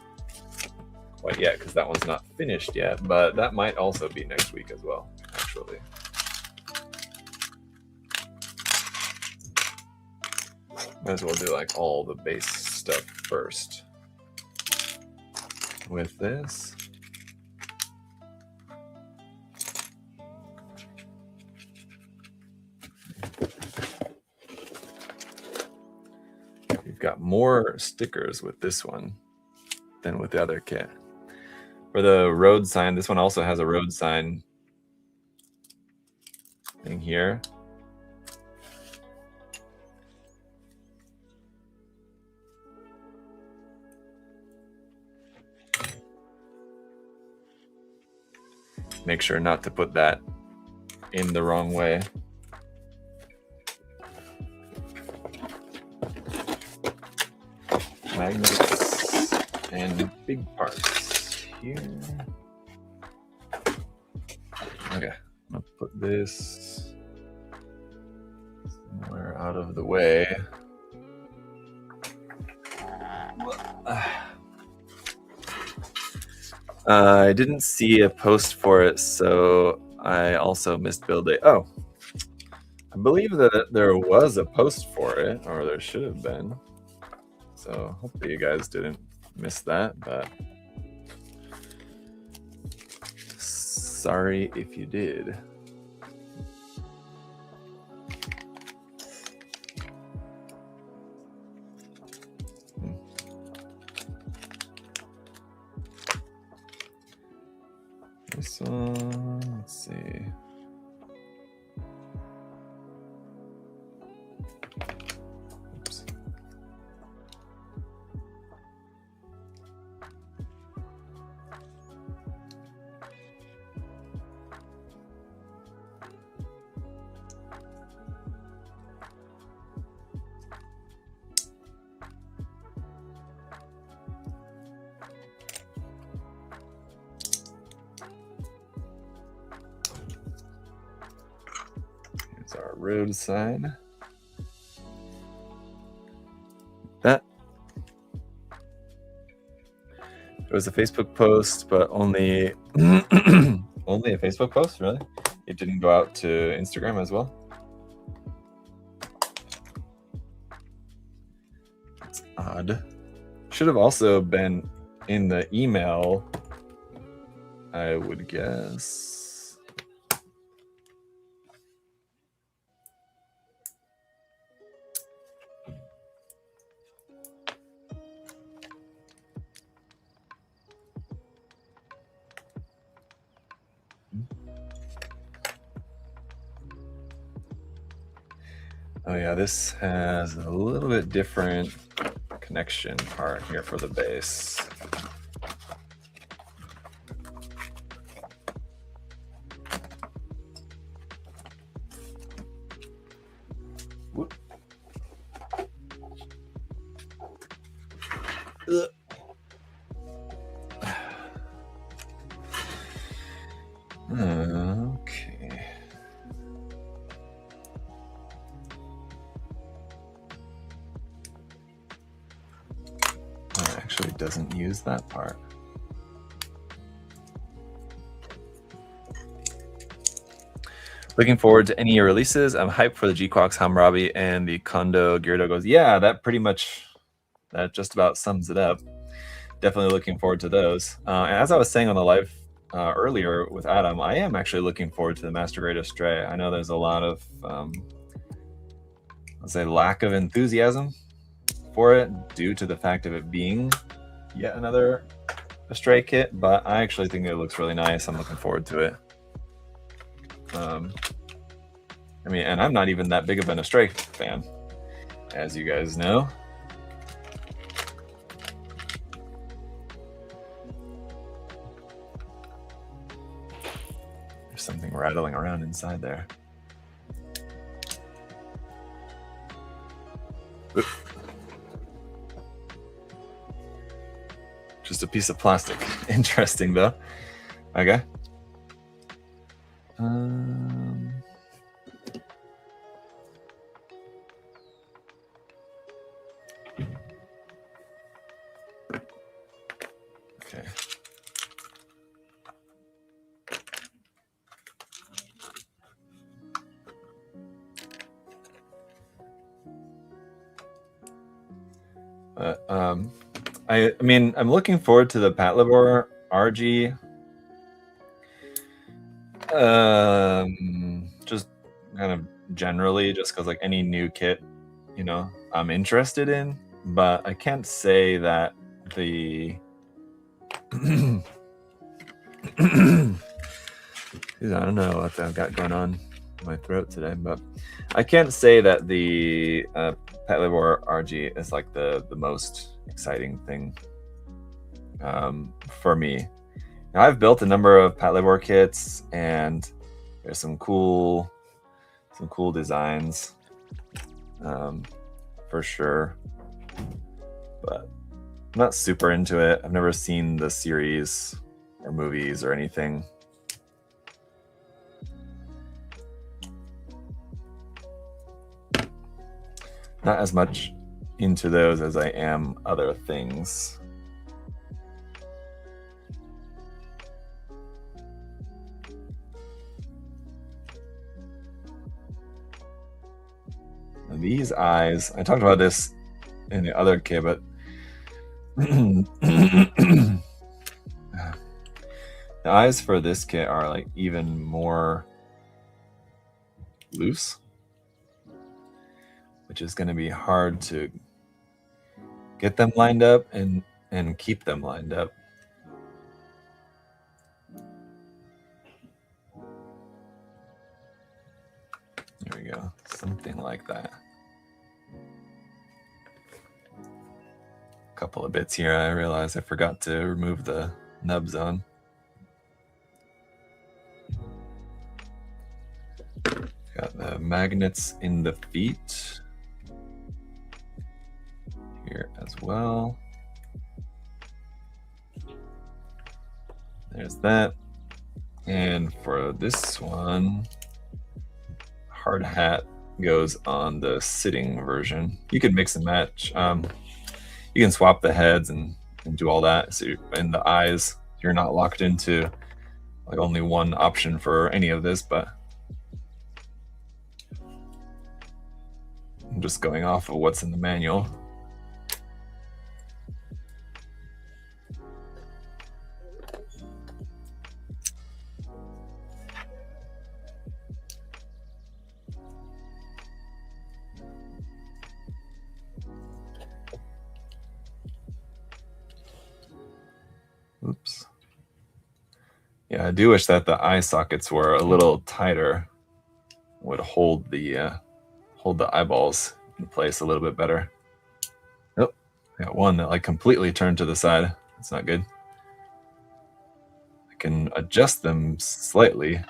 quite yet because that one's not finished yet, but that might also be next week as well, actually. Might as well do like all the base stuff first. With this. We've got more stickers with this one than with the other kit. For the road sign, this one also has a road sign thing here. make sure not to put that in the wrong way. Magnets and big parts here. Okay, I'm gonna put this somewhere out of the way. I didn't see a post for it, so I also missed build day. Oh, I believe that there was a post for it, or there should have been. So hopefully you guys didn't miss that, but sorry if you did. This one, let's see. Oops. Our road sign. That it was a Facebook post, but only only a Facebook post, really? It didn't go out to Instagram as well? That's odd. Should have also been in the email, I would guess. Oh yeah, this has a little bit different connection part here for the base. Whoop. Okay. It actually doesn't use that part. Looking forward to any releases. I'm hyped for the G-Quox Hammurabi and the Kondo Gyardo goes. Yeah, that just about sums it up. Definitely looking forward to those. And as I was saying on the live earlier with Adam, I am actually looking forward to the Master Grade Astray. I know there's a lot of, let's say, lack of enthusiasm for it due to the fact of it being yet another Astray kit, but I actually think it looks really nice. I'm looking forward to it. I mean, and I'm not even that big of an Astray fan, as you guys know. There's something rattling around inside there. Oop. Just a piece of plastic. Interesting, though. Okay. Okay. I mean, I'm looking forward to the Patlabor RG. Just kind of generally, just because like any new kit, you know, I'm interested in, but I can't say that the I don't know what I've got going on in my throat today, but I can't say that the Patlabor RG is like the most exciting thing for me. Now, I've built a number of Patlabor kits, and there's some cool designs, for sure. But I'm not super into it. I've never seen the series or movies or anything. Not as much into those as I am other things. And these eyes, I talked about this in the other kit, but the eyes for this kit are like even more loose, which is going to be hard to get them lined up and keep them lined up. There we go, something like that. A couple of bits here. I realized I forgot to remove the nub zone. Got the magnets in the feet here as well. There's that. And for this one, hard hat goes on the sitting version. You can mix and match. You can swap the heads and do all that. So in the eyes, you're not locked into like only one option for any of this, but I'm just going off of what's in the manual. Oops. Yeah, I do wish that the eye sockets were a little tighter. Would hold the eyeballs in place a little bit better. Oh, I got one that like completely turned to the side. That's not good. I can adjust them slightly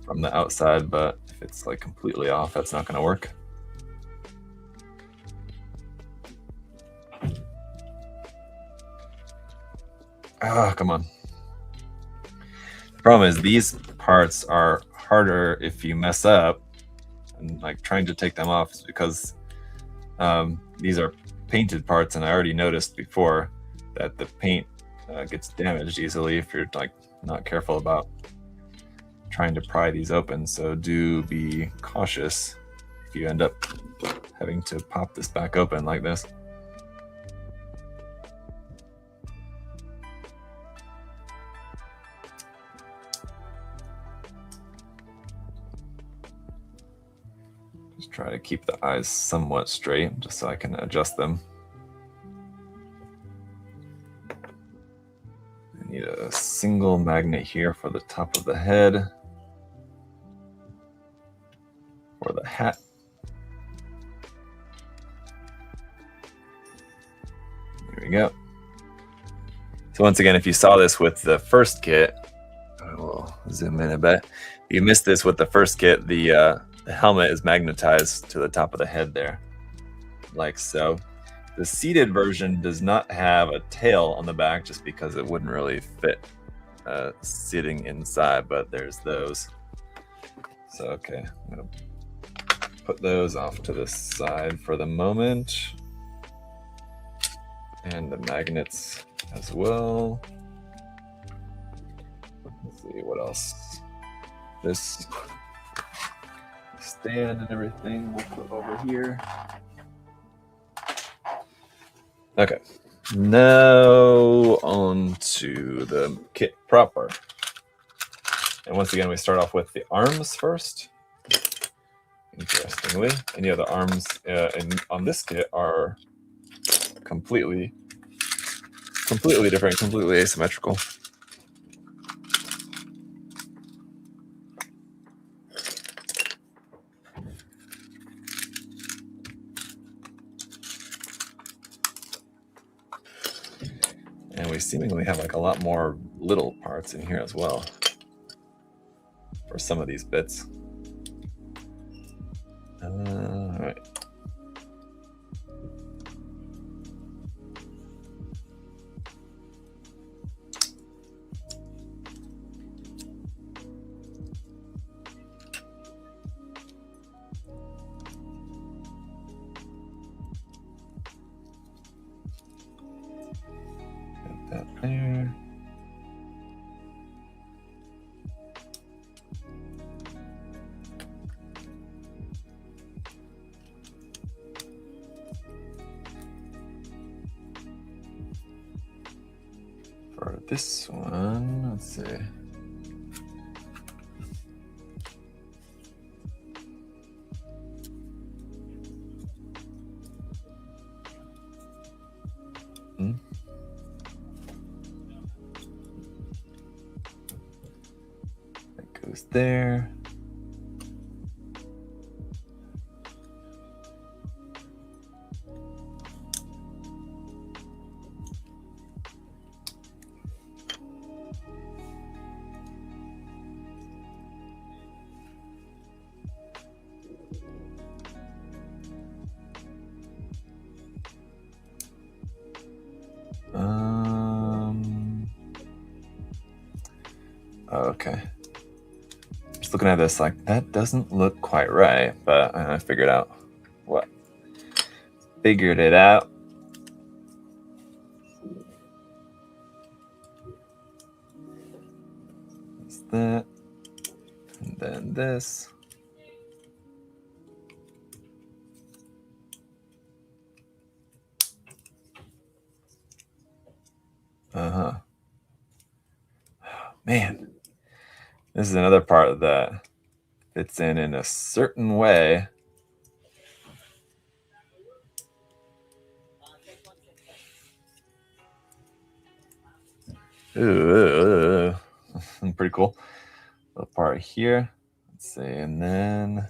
from the outside, but if it's like completely off, that's not going to work. Ah, come on. The problem is these parts are harder if you mess up, and like trying to take them off is because these are painted parts, and I already noticed before that the paint gets damaged easily if you're like not careful about trying to pry these open. So do be cautious if you end up having to pop this back open like this. Just try to keep the eyes somewhat straight just so I can adjust them. I need a single magnet here for the top of the head, for the hat. There we go. So once again, if you saw this with the first kit, I will zoom in a bit. If you missed this with the first kit, the helmet is magnetized to the top of the head there, like so. The seated version does not have a tail on the back just because it wouldn't really fit sitting inside, but there's those. So, okay, I'm gonna put those off to the side for the moment. And the magnets as well. Let's see, what else? This stand and everything we'll put over here. Okay, now on to the kit proper. And once again, we start off with the arms first. Interestingly, and yeah, the arms on this kit are completely different, completely asymmetrical. we seemingly have like a lot more little parts in here as well for some of these bits. All right. Got that there. For this one, let's see. That goes there. Okay. Just looking at this, like that doesn't look quite right, but I figured out what. Figured it out. That's that, and then this. Man, this is another part that fits in a certain way. Ooh, pretty cool. Little part here. Let's see, and then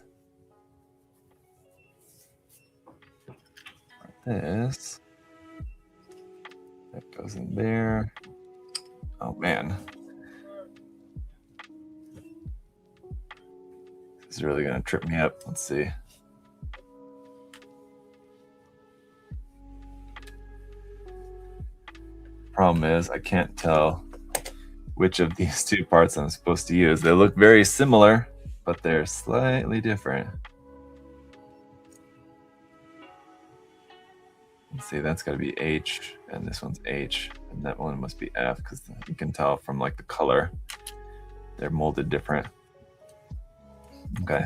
this that goes in there. Oh man, this is really gonna trip me up. Let's see. Problem is, I can't tell which of these two parts I'm supposed to use. They look very similar, but they're slightly different. Let's see, that's got to be H, and this one's H, and that one must be F, because you can tell from like the color, they're molded different. Okay,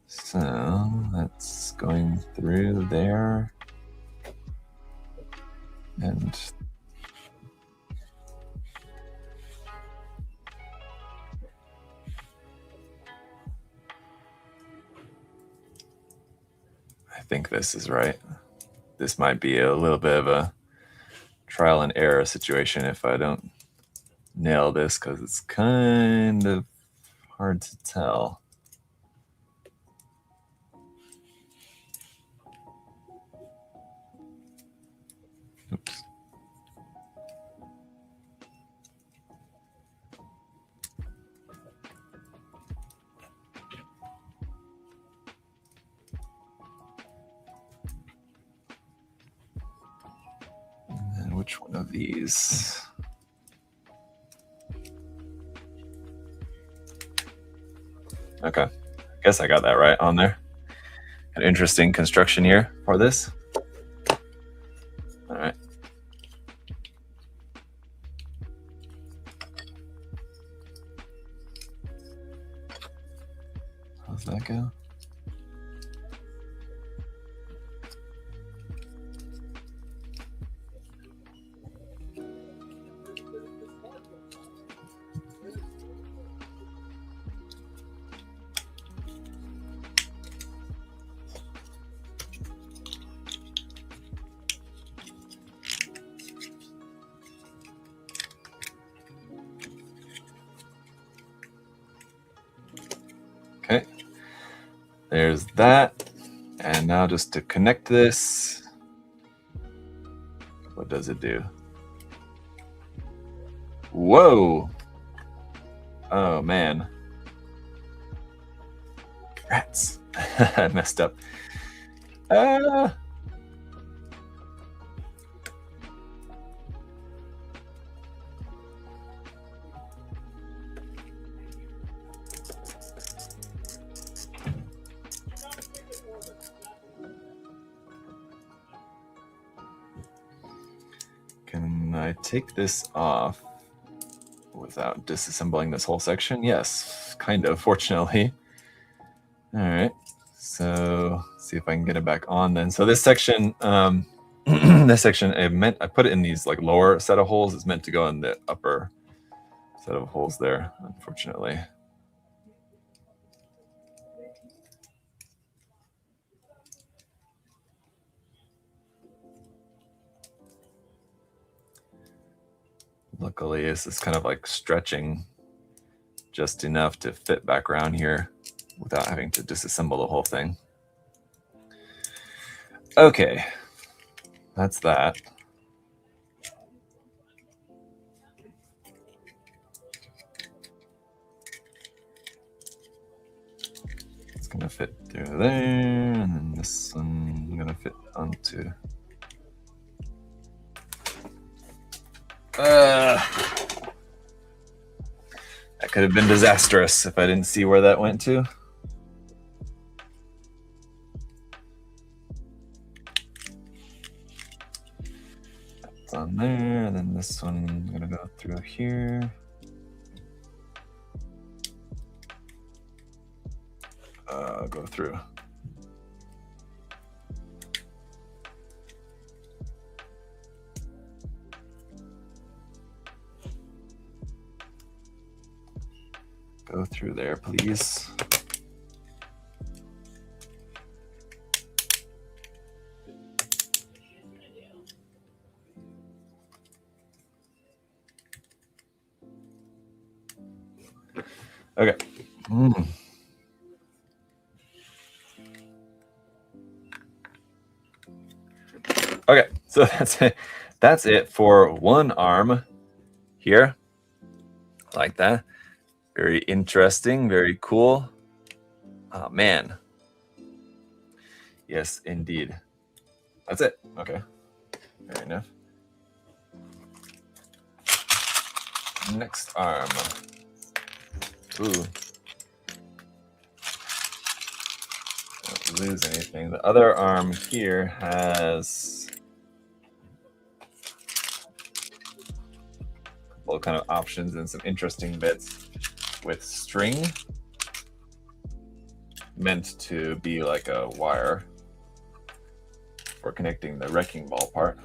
so that's going through there, and I think this is right. This might be a little bit of a trial and error situation if I don't nail this, because it's kind of hard to tell. Oops. And which one of these? Okay, I guess I got that right on there. An interesting construction here for this. All right. How's that go? Okay, there's that. And now just to connect this, what does it do? Whoa. Oh, man. Rats. I messed up. Can I take this off without disassembling this whole section? Yes, kind of, fortunately. All right, so see if I can get it back on then. So this section, this section, I put it in these like lower set of holes. It's meant to go in the upper set of holes there, unfortunately. Luckily, this is kind of like stretching just enough to fit back around here without having to disassemble the whole thing. Okay, that's that. It's gonna fit through there, and then this one I'm gonna fit onto. That could have been disastrous if I didn't see where that went to. That's on there, and then this one I'm gonna go through here. Go through. Go through there, please. Okay. Okay, so that's it. That's it for one arm here, like that. Very interesting, very cool. Oh, man. Yes, indeed. That's it. Okay. Fair enough. Next arm. Ooh. Don't lose anything. The other arm here has a couple kind of options and some interesting bits with string meant to be like a wire for connecting the wrecking ball part.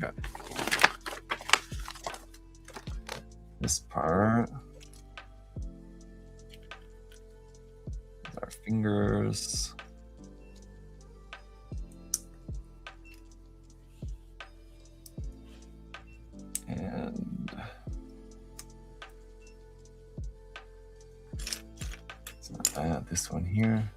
Okay. This part, our fingers. And it's not that, this one here.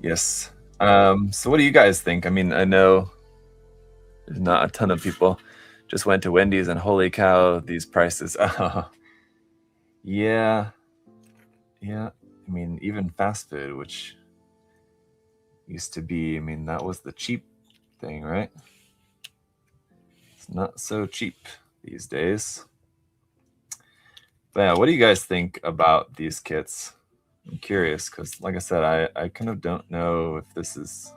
Yes. So what do you guys think? I mean, I know there's not a ton of people. Just went to Wendy's and holy cow, these prices. Yeah. I mean, even fast food, which used to be, I mean, that was the cheap thing, right? It's not so cheap these days. But yeah, what do you guys think about these kits? I'm curious because, like I said, I kind of don't know if this is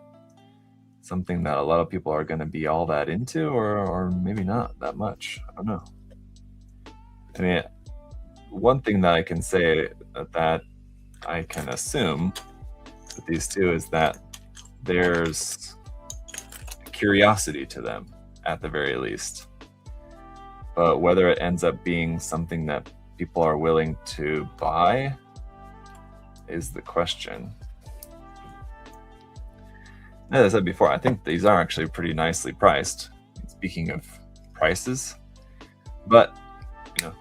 something that a lot of people are going to be all that into, or maybe not that much. I don't know. I mean, one thing that I can say that I can assume with these two is that there's curiosity to them at the very least. But whether it ends up being something that people are willing to buy is the question. As I said before, I think these are actually pretty nicely priced. Speaking of prices, but you know,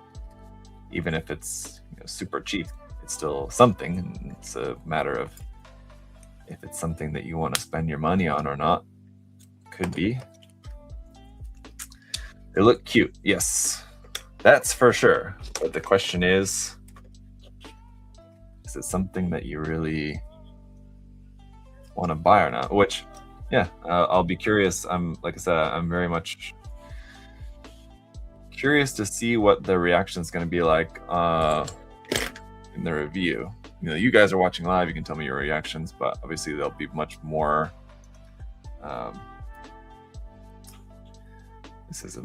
even if it's super cheap, it's still something. And it's a matter of if it's something that you want to spend your money on or not. Could be. They look cute, yes, that's for sure. But the question is it something that you really want to buy or not? Which, yeah, I'll be curious. Like I said, I'm very much curious to see what the reaction is going to be like in the review. You know, you guys are watching live, you can tell me your reactions, but obviously they'll be much more this is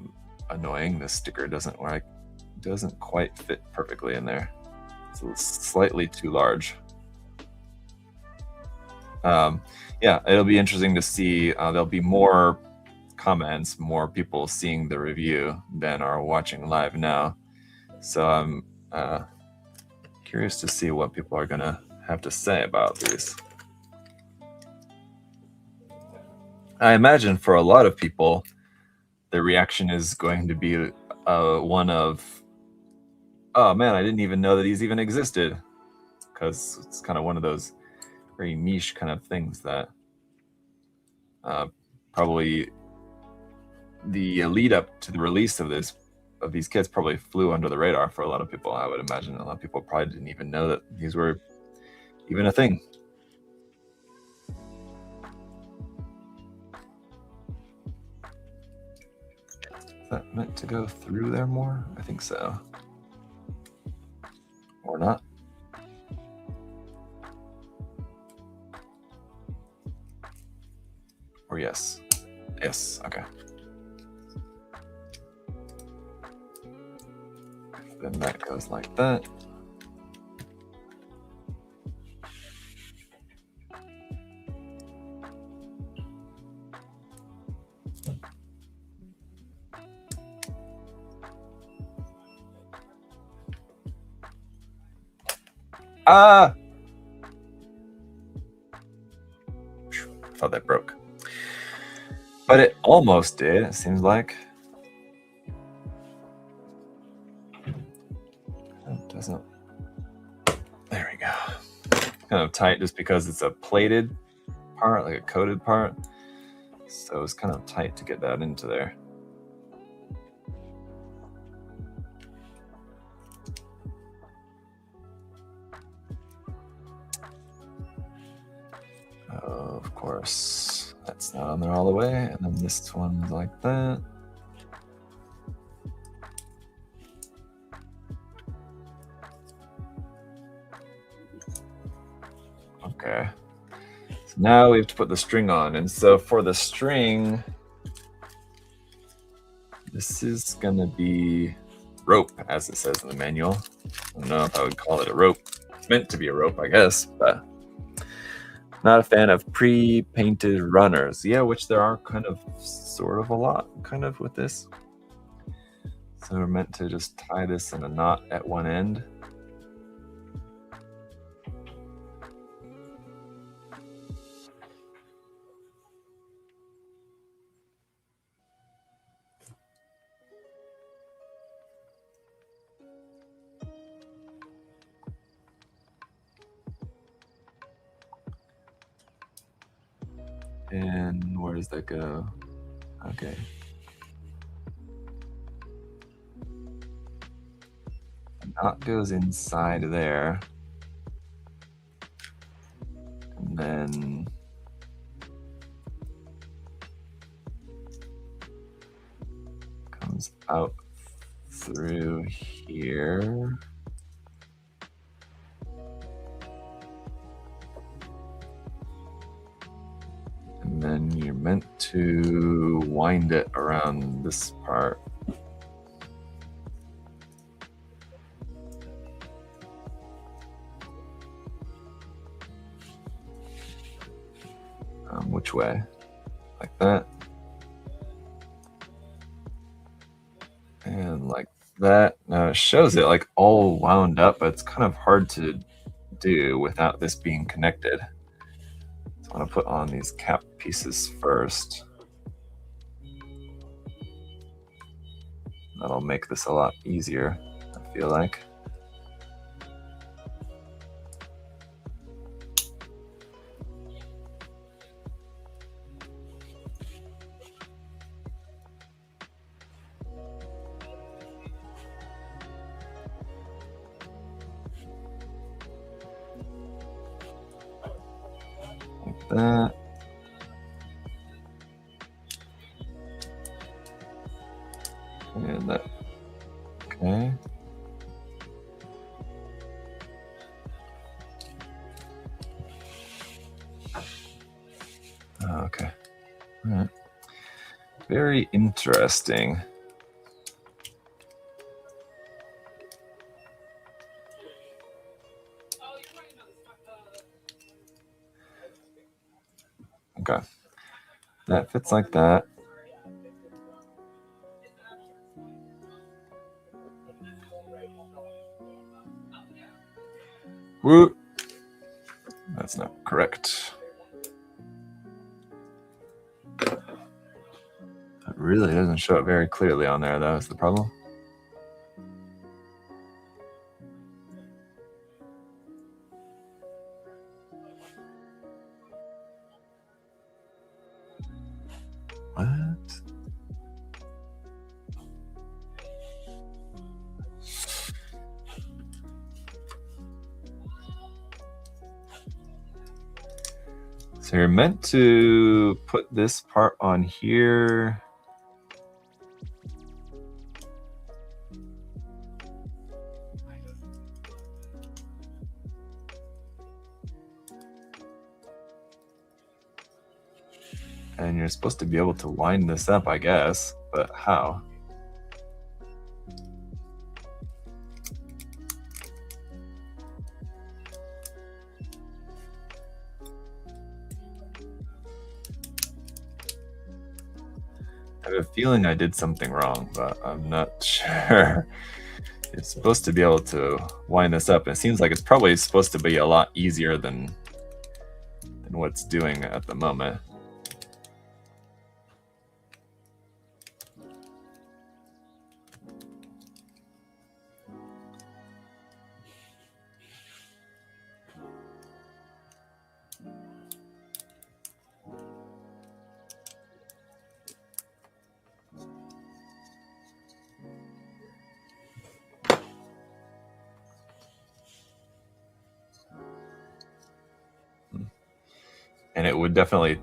annoying. This sticker doesn't quite fit perfectly in there. It's slightly too large. Yeah, it'll be interesting to see. There'll be more comments, more people seeing the review than are watching live now. So I'm curious to see what people are gonna have to say about these. I imagine for a lot of people, the reaction is going to be one of, oh man, I didn't even know that these even existed, because it's kind of one of those very niche kind of things that probably the lead up to the release of these kits probably flew under the radar for a lot of people. I would imagine a lot of people probably didn't even know that these were even a thing. Is that meant to go through there more? I think so. Or not. Or yes. Yes, okay. Then that goes like that. Ah! Thought that broke. But it almost did, it seems like. It doesn't. There we go. Kind of tight just because it's a plated part, like a coated part. So it's kind of tight to get that into there. Of course, that's not on there all the way, and then this one's like that. Okay, so now we have to put the string on, and so for the string, this is gonna be rope, as it says in the manual. I don't know if I would call it a rope. It's meant to be a rope, I guess, but not a fan of pre-painted runners. Yeah, which there are kind of, sort of a lot, kind of with this. So we're meant to just tie this in a knot at one end. And where does that go? Okay. The knot goes inside there. And then comes out through here. And then you're meant to wind it around this part. Which way? Like that. And like that. Now it shows it like all wound up, but it's kind of hard to do without this being connected. So I'm gonna put on these cap pieces first. That'll make this a lot easier, I feel like. that. And that. Okay. Oh, okay. All right. Very interesting. Okay. That fits like that. Woo! That's not correct. It really doesn't show it very clearly on there, though, is the problem. What? So you're meant to put this part on here. And you're supposed to be able to wind this up, I guess, but how? I have a feeling I did something wrong, but I'm not sure. It's supposed to be able to wind this up. It seems like it's probably supposed to be a lot easier than what it's doing at the moment. And it would definitely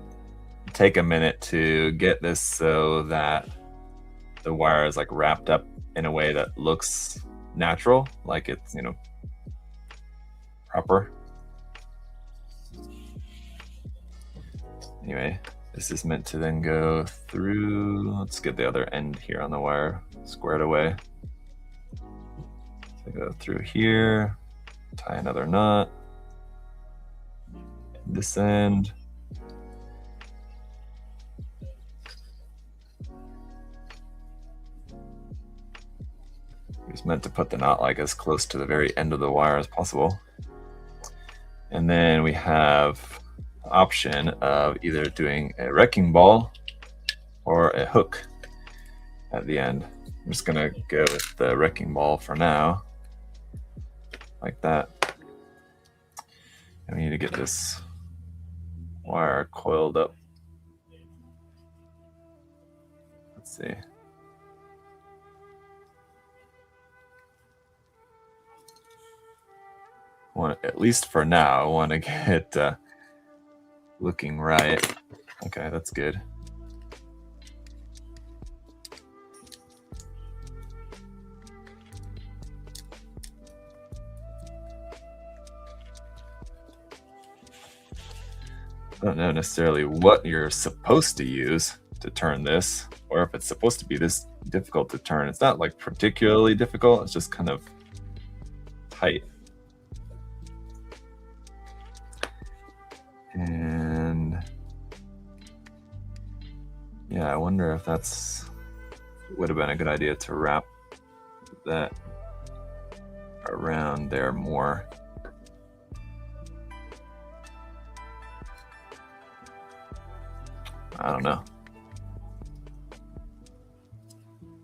take a minute to get this so that the wire is like wrapped up in a way that looks natural, like it's, you know, proper. Anyway, this is meant to then go through. Let's get the other end here on the wire squared away. So go through here, tie another knot. This end. It's meant to put the knot like as close to the very end of the wire as possible. And then we have the option of either doing a wrecking ball or a hook at the end. I'm just gonna go with the wrecking ball for now, like that. And we need to get this wire coiled up. Let's see. At least for now, I want to get looking right. Okay, that's good. I don't know necessarily what you're supposed to use to turn this, or if it's supposed to be this difficult to turn. It's not like particularly difficult, it's just kind of tight. And yeah, I wonder if that's would have been a good idea to wrap that around there more. I don't know.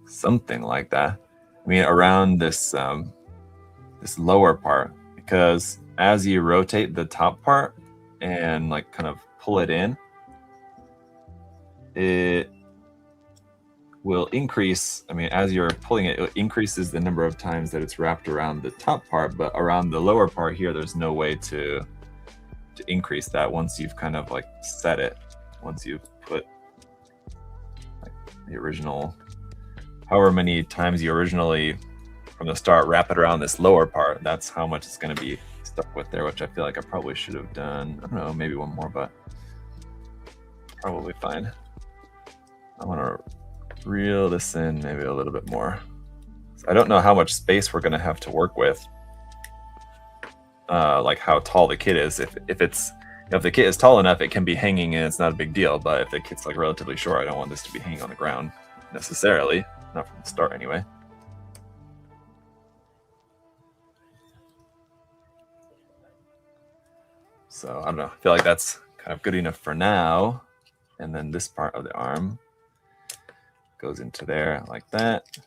Something like that. I mean, around this this lower part, because as you rotate the top part and like kind of pull it in, it will increase. I mean, as you're pulling it, it increases the number of times that it's wrapped around the top part, but around the lower part here, there's no way to to increase that once you've kind of like set it. Once you've put like the original, however many times you originally from the start wrap it around this lower part, that's how much it's going to be stuck with there, which I feel like I probably should have done. I don't know, maybe one more, but probably fine. I want to reel this in maybe a little bit more. I don't know how much space we're going to have to work with, like how tall the kit is. If it's, if the kit is tall enough, it can be hanging and it's not a big deal. But if the kit's like relatively short, I don't want this to be hanging on the ground necessarily, not from the start anyway. So I don't know. I feel like that's kind of good enough for now. And then this part of the arm goes into there like that.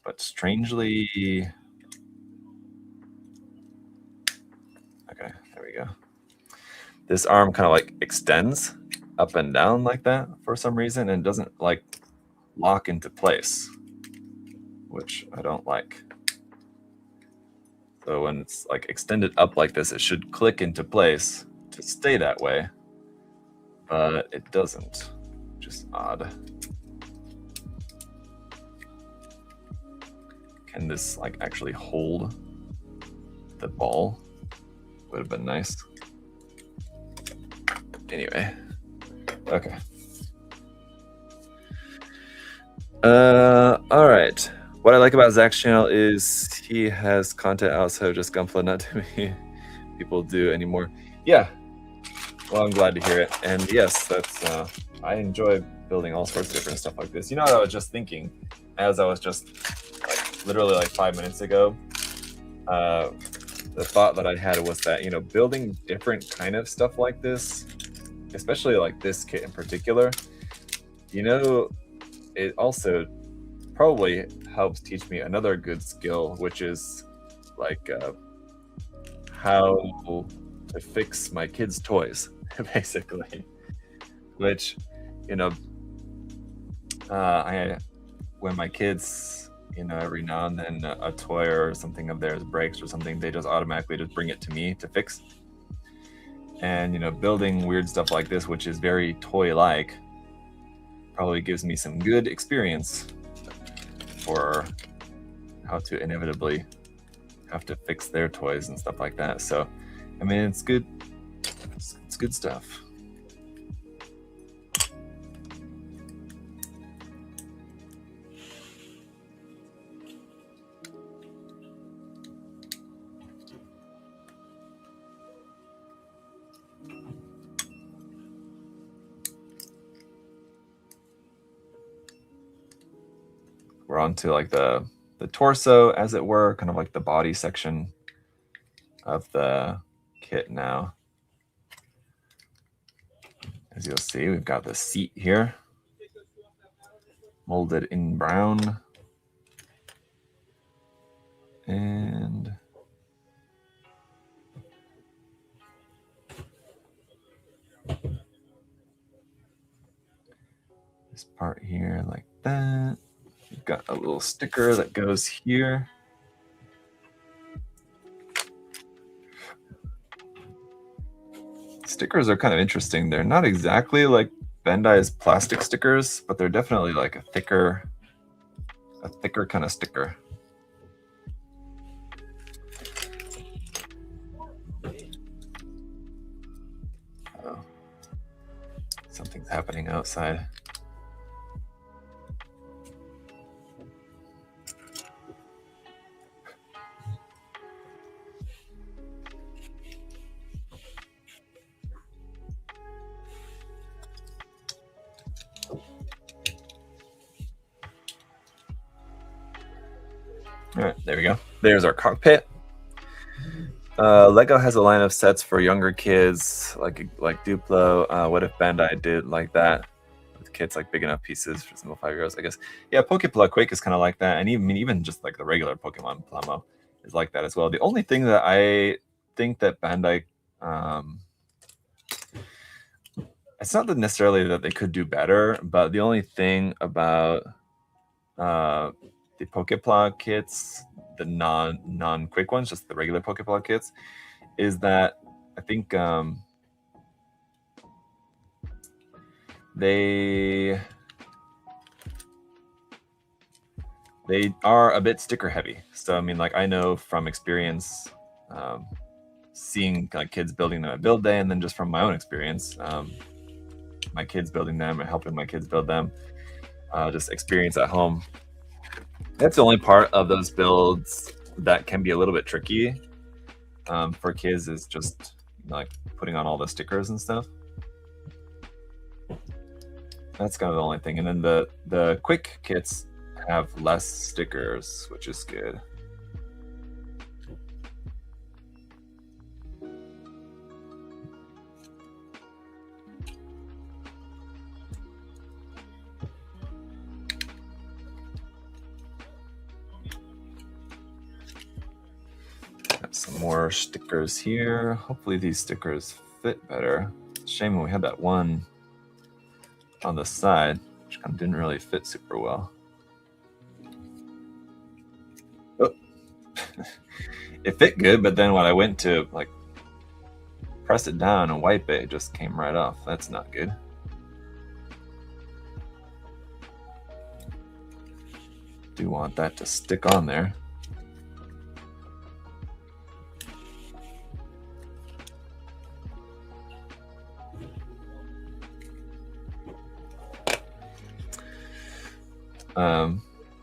But strangely, okay, there we go. This arm kind of like extends up and down like that for some reason and doesn't like lock into place, which I don't like. So when it's like extended up like this, it should click into place to stay that way, but it doesn't, which is odd. Can this like actually hold the ball? Would have been nice. Anyway, okay. All right. What I like about Zach's channel is he has content outside of just Gunpla, not too many people do anymore. Yeah. Well, I'm glad to hear it. And yes, that's I enjoy building all sorts of different stuff like this. You know what I was just thinking as I was just like literally like 5 minutes ago? The thought that I had was that, you know, building different kind of stuff like this, especially like this kit in particular, you know, it also probably helps teach me another good skill, which is like how to fix my kids' toys, basically. Which, you know, when my kids, you know, every now and then a toy or something of theirs breaks or something, they just automatically just bring it to me to fix. And, you know, building weird stuff like this, which is very toy-like, probably gives me some good experience for how to inevitably have to fix their toys and stuff like that. So, I mean, it's good. It's good stuff. We're on to like the torso, as it were, kind of like the body section of the kit now. As you'll see, we've got the seat here, molded in brown. And this part here like that. We've got a little sticker that goes here. Stickers are kind of interesting. They're not exactly like Bandai's plastic stickers, but they're definitely like a thicker kind of sticker. Oh, something's happening outside. All right, there we go. There's our cockpit. Lego has a line of sets for younger kids, like Duplo. What if Bandai did like that with kits like big enough pieces for single 5-year-olds? I guess. Yeah, Poképla Quake is kind of like that, and even just like the regular Pokemon Plamo is like that as well. The only thing that I think that Bandai, it's not that necessarily that they could do better, but the only thing about the Poképla kits, the non-quick ones, just the regular Poképla kits, is that I think they are a bit sticker heavy. So I mean, like I know from experience, seeing like kids building them at build day, and then just from my own experience, my kids building them and helping my kids build them, just experience at home. That's the only part of those builds that can be a little bit tricky for kids, is just like putting on all the stickers and stuff. That's kind of the only thing. And then the quick kits have less stickers, which is good. Got some more stickers here. Hopefully these stickers fit better. Shame when we had that one on the side, which kind of didn't really fit super well. Oh. It fit good, but then when I went to like press it down and wipe it, it just came right off. That's not good. Do want that to stick on there.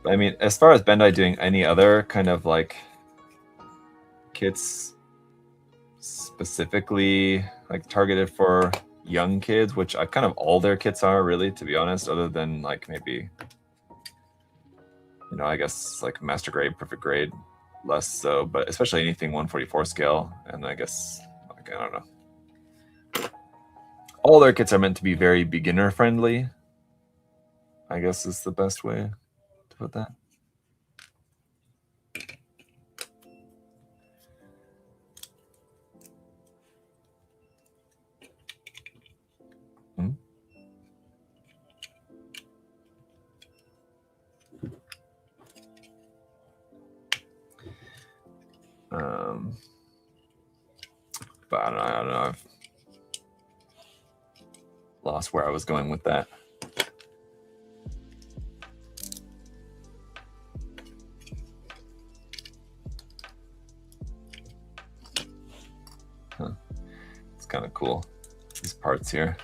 I mean, as far as Bandai doing any other kind of like kits specifically like targeted for young kids, which I kind of all their kits are really, to be honest, other than like maybe, you know, I guess like master grade, perfect grade, less so, but especially anything 144 scale, and I guess like I don't know. All their kits are meant to be very beginner friendly, I guess is the best way to put that. But I don't know. I've lost where I was going with that. Huh. It's kind of cool, these parts here.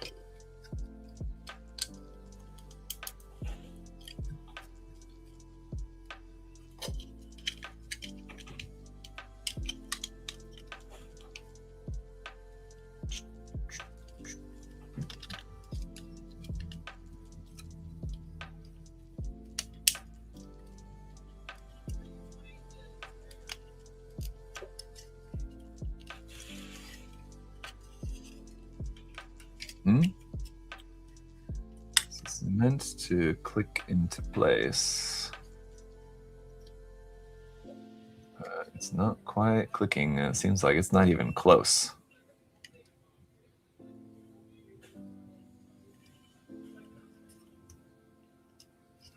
This is meant to click into place. It's not quite clicking. It seems like it's not even close.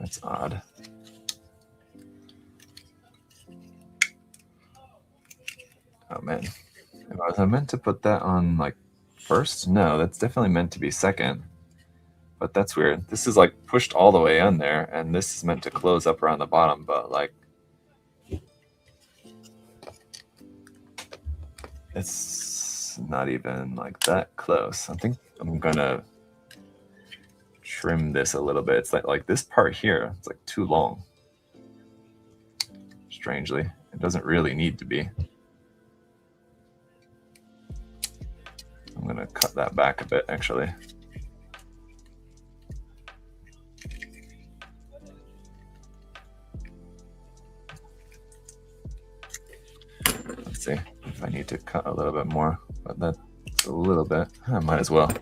That's odd. Oh man, was I meant to put that on like first? No, that's definitely meant to be second. But that's weird. This is like pushed all the way in there, and this is meant to close up around the bottom, but like it's not even like that close. I think I'm gonna trim this a little bit. It's like this part here, it's like too long. Strangely, it doesn't really need to be. I'm gonna cut that back a bit actually. Let's see if I need to cut a little bit more, but that's a little bit. I might as well.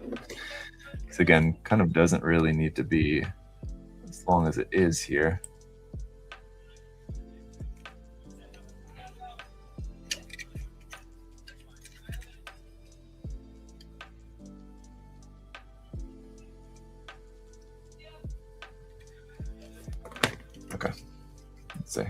This again kind of doesn't really need to be as long as it is here. Okay, let's see.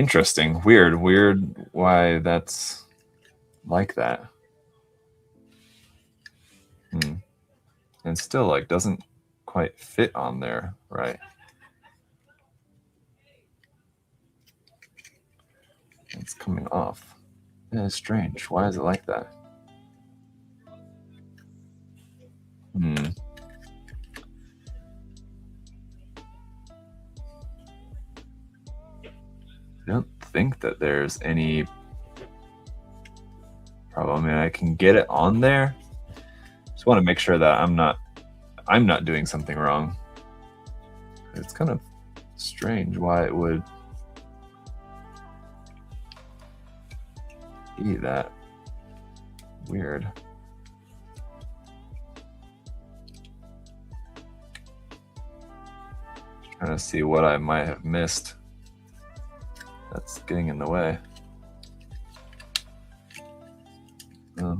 Interesting. Weird why that's like that. And still like doesn't quite fit on there, right? It's coming off. Yeah, it's strange. Why is it like that? I don't think that there's any problem. I mean, I can get it on there. Just want to make sure that I'm not doing something wrong. It's kind of strange why it would be that weird. Just trying to see what I might have missed that's getting in the way. I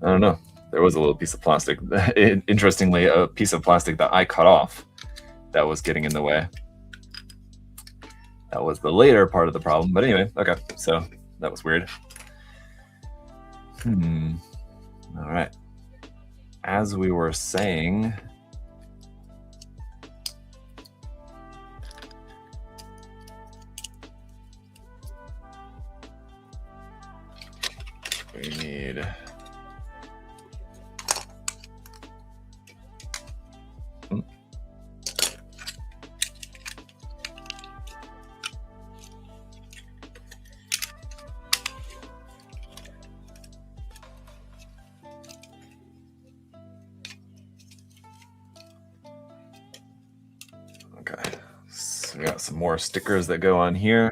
don't know. There was a little piece of plastic. Interestingly, a piece of plastic that I cut off that was getting in the way. That was the later part of the problem. But anyway, okay. So that was weird. All right. As we were saying, we need okay. So we got some more stickers that go on here.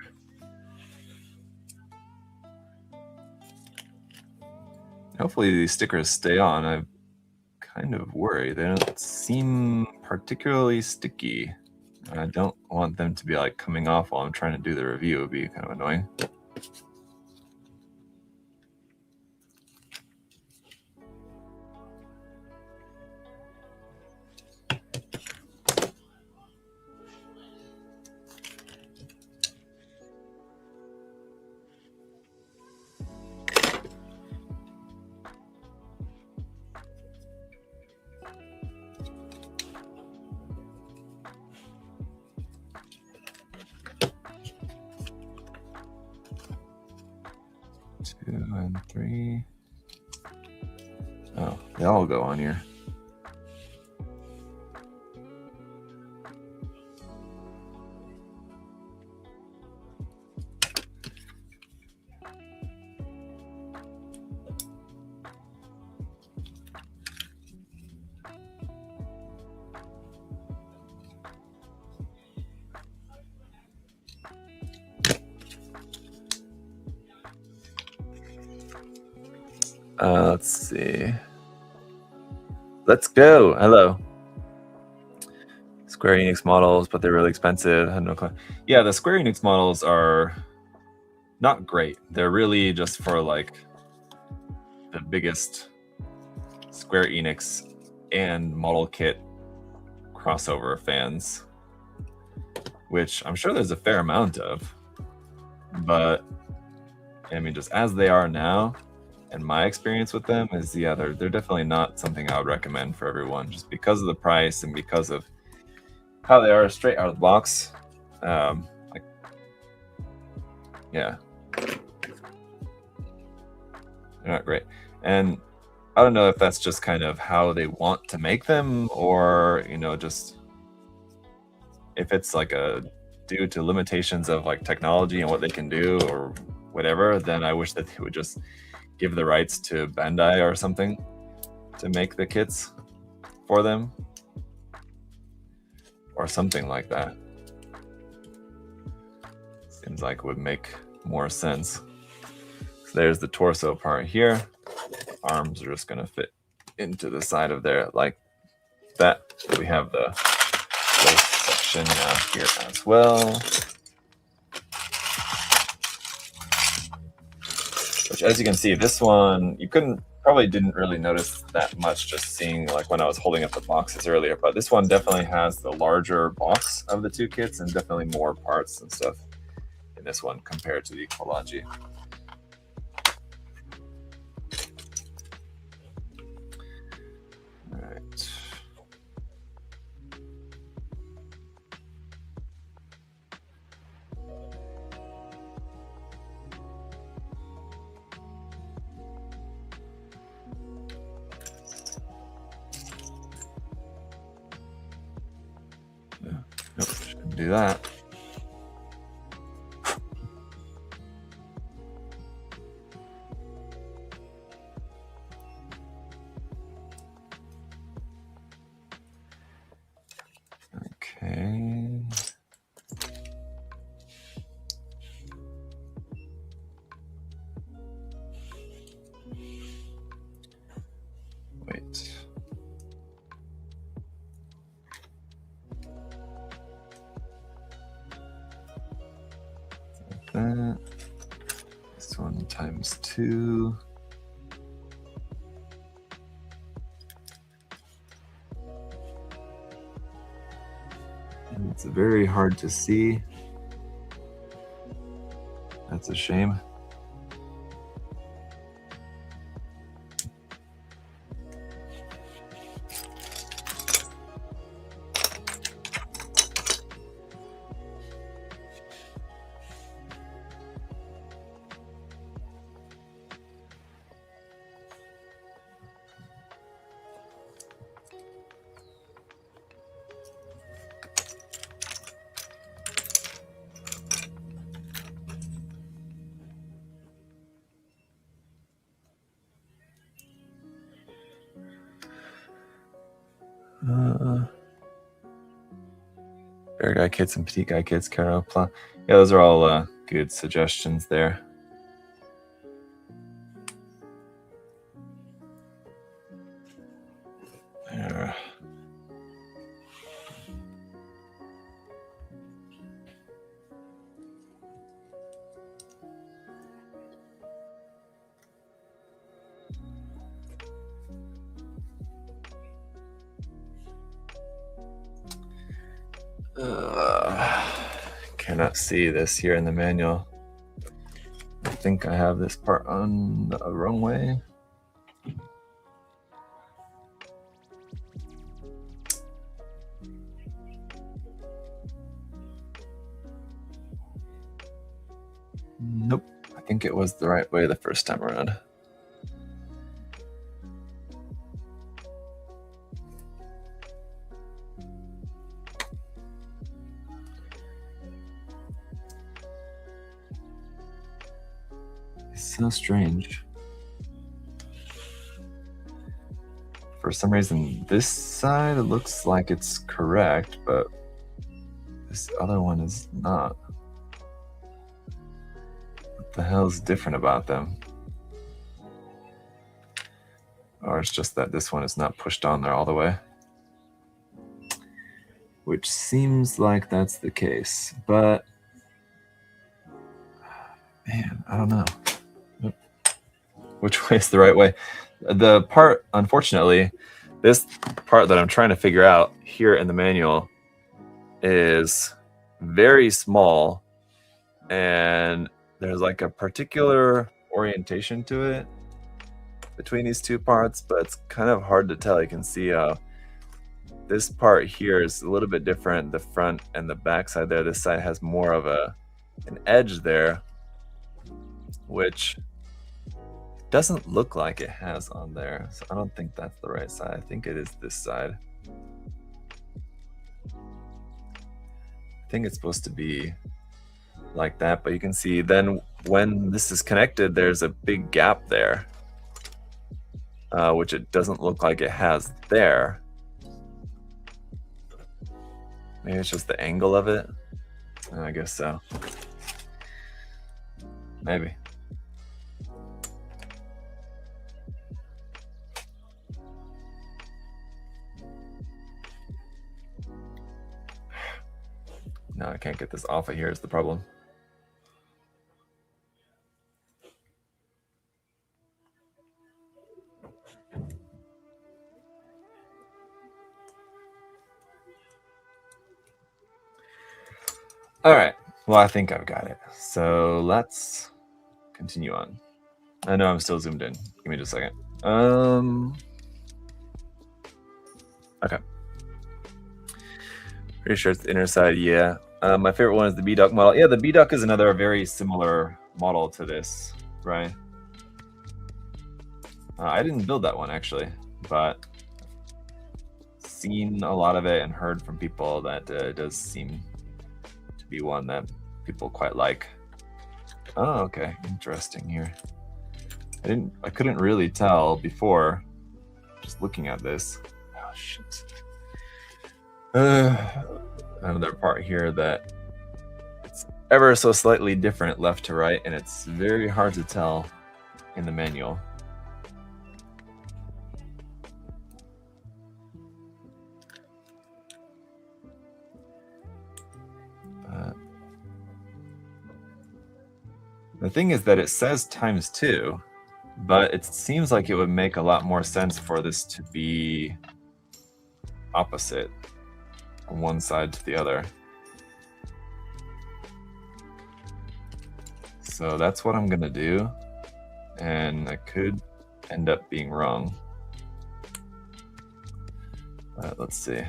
Hopefully these stickers stay on. I kind of worry. They don't seem particularly sticky. I don't want them to be like coming off while I'm trying to do the review. It would be kind of annoying. And 3. Oh, they all go on here. Let's see. Let's go. Hello. Square Enix models, but they're really expensive. I had no clue. Yeah, the Square Enix models are not great. They're really just for like the biggest Square Enix and model kit crossover fans, which I'm sure there's a fair amount of. But I mean, just as they are now, and my experience with them is, yeah, they're definitely not something I would recommend for everyone, just because of the price and because of how they are straight out of the box. Like, yeah, they're not great. And I don't know if that's just kind of how they want to make them, or just if it's like due to limitations of like technology and what they can do or whatever. Then I wish that they would just give the rights to Bandai or something to make the kits for them, or something like that. Seems like it would make more sense. So there's the torso part here. Arms are just going to fit into the side of there like that. We have the waist section here as well, which, as you can see, this one you probably didn't really notice that much just seeing like when I was holding up the boxes earlier, but this one definitely has the larger box of the two kits and definitely more parts and stuff. in this one compared to the Colaji. All right. Nope, shouldn't do that. Okay. Wait. Like that. This one times 2. And it's very hard to see. That's a shame. Bear guy kits and petite guy kits, Caro Pla. Yeah, those are all good suggestions there. There. Cannot see this here in the manual. I think I have this part on the wrong way. Nope, I think it was the right way the first time around. It's so strange. For some reason, this side it looks like it's correct, but this other one is not. What the hell is different about them? Or it's just that this one is not pushed on there all the way. Which seems like that's the case, but man, I don't know. Which way is the right way? The part, unfortunately, this part that I'm trying to figure out here in the manual is very small, and there's like a particular orientation to it between these two parts, but it's kind of hard to tell. You can see how this part here is a little bit different, the front and the back side there. This side has more of an edge there, which doesn't look like it has on there. So I don't think that's the right side. I think it is this side. I think it's supposed to be like that, but you can see then when this is connected, there's a big gap there, which it doesn't look like it has there. Maybe it's just the angle of it. I guess so. Maybe. No, I can't get this off of here is the problem. All right. Well, I think I've got it. So let's continue on. I know I'm still zoomed in. Give me just a second. Okay. Pretty sure it's the inner side, yeah. My favorite one is the B-Duck model. Yeah, the B-Duck is another very similar model to this, right? I didn't build that one, actually, but seen a lot of it and heard from people that it does seem to be one that people quite like. Oh, okay. Interesting here. I couldn't really tell before just looking at this. Oh, shit. Another part here that it's ever so slightly different left to right, and it's very hard to tell in the manual. The thing is that it says ×2, but it seems like it would make a lot more sense for this to be opposite from one side to the other. So that's what I'm gonna do, and I could end up being wrong. Let's see.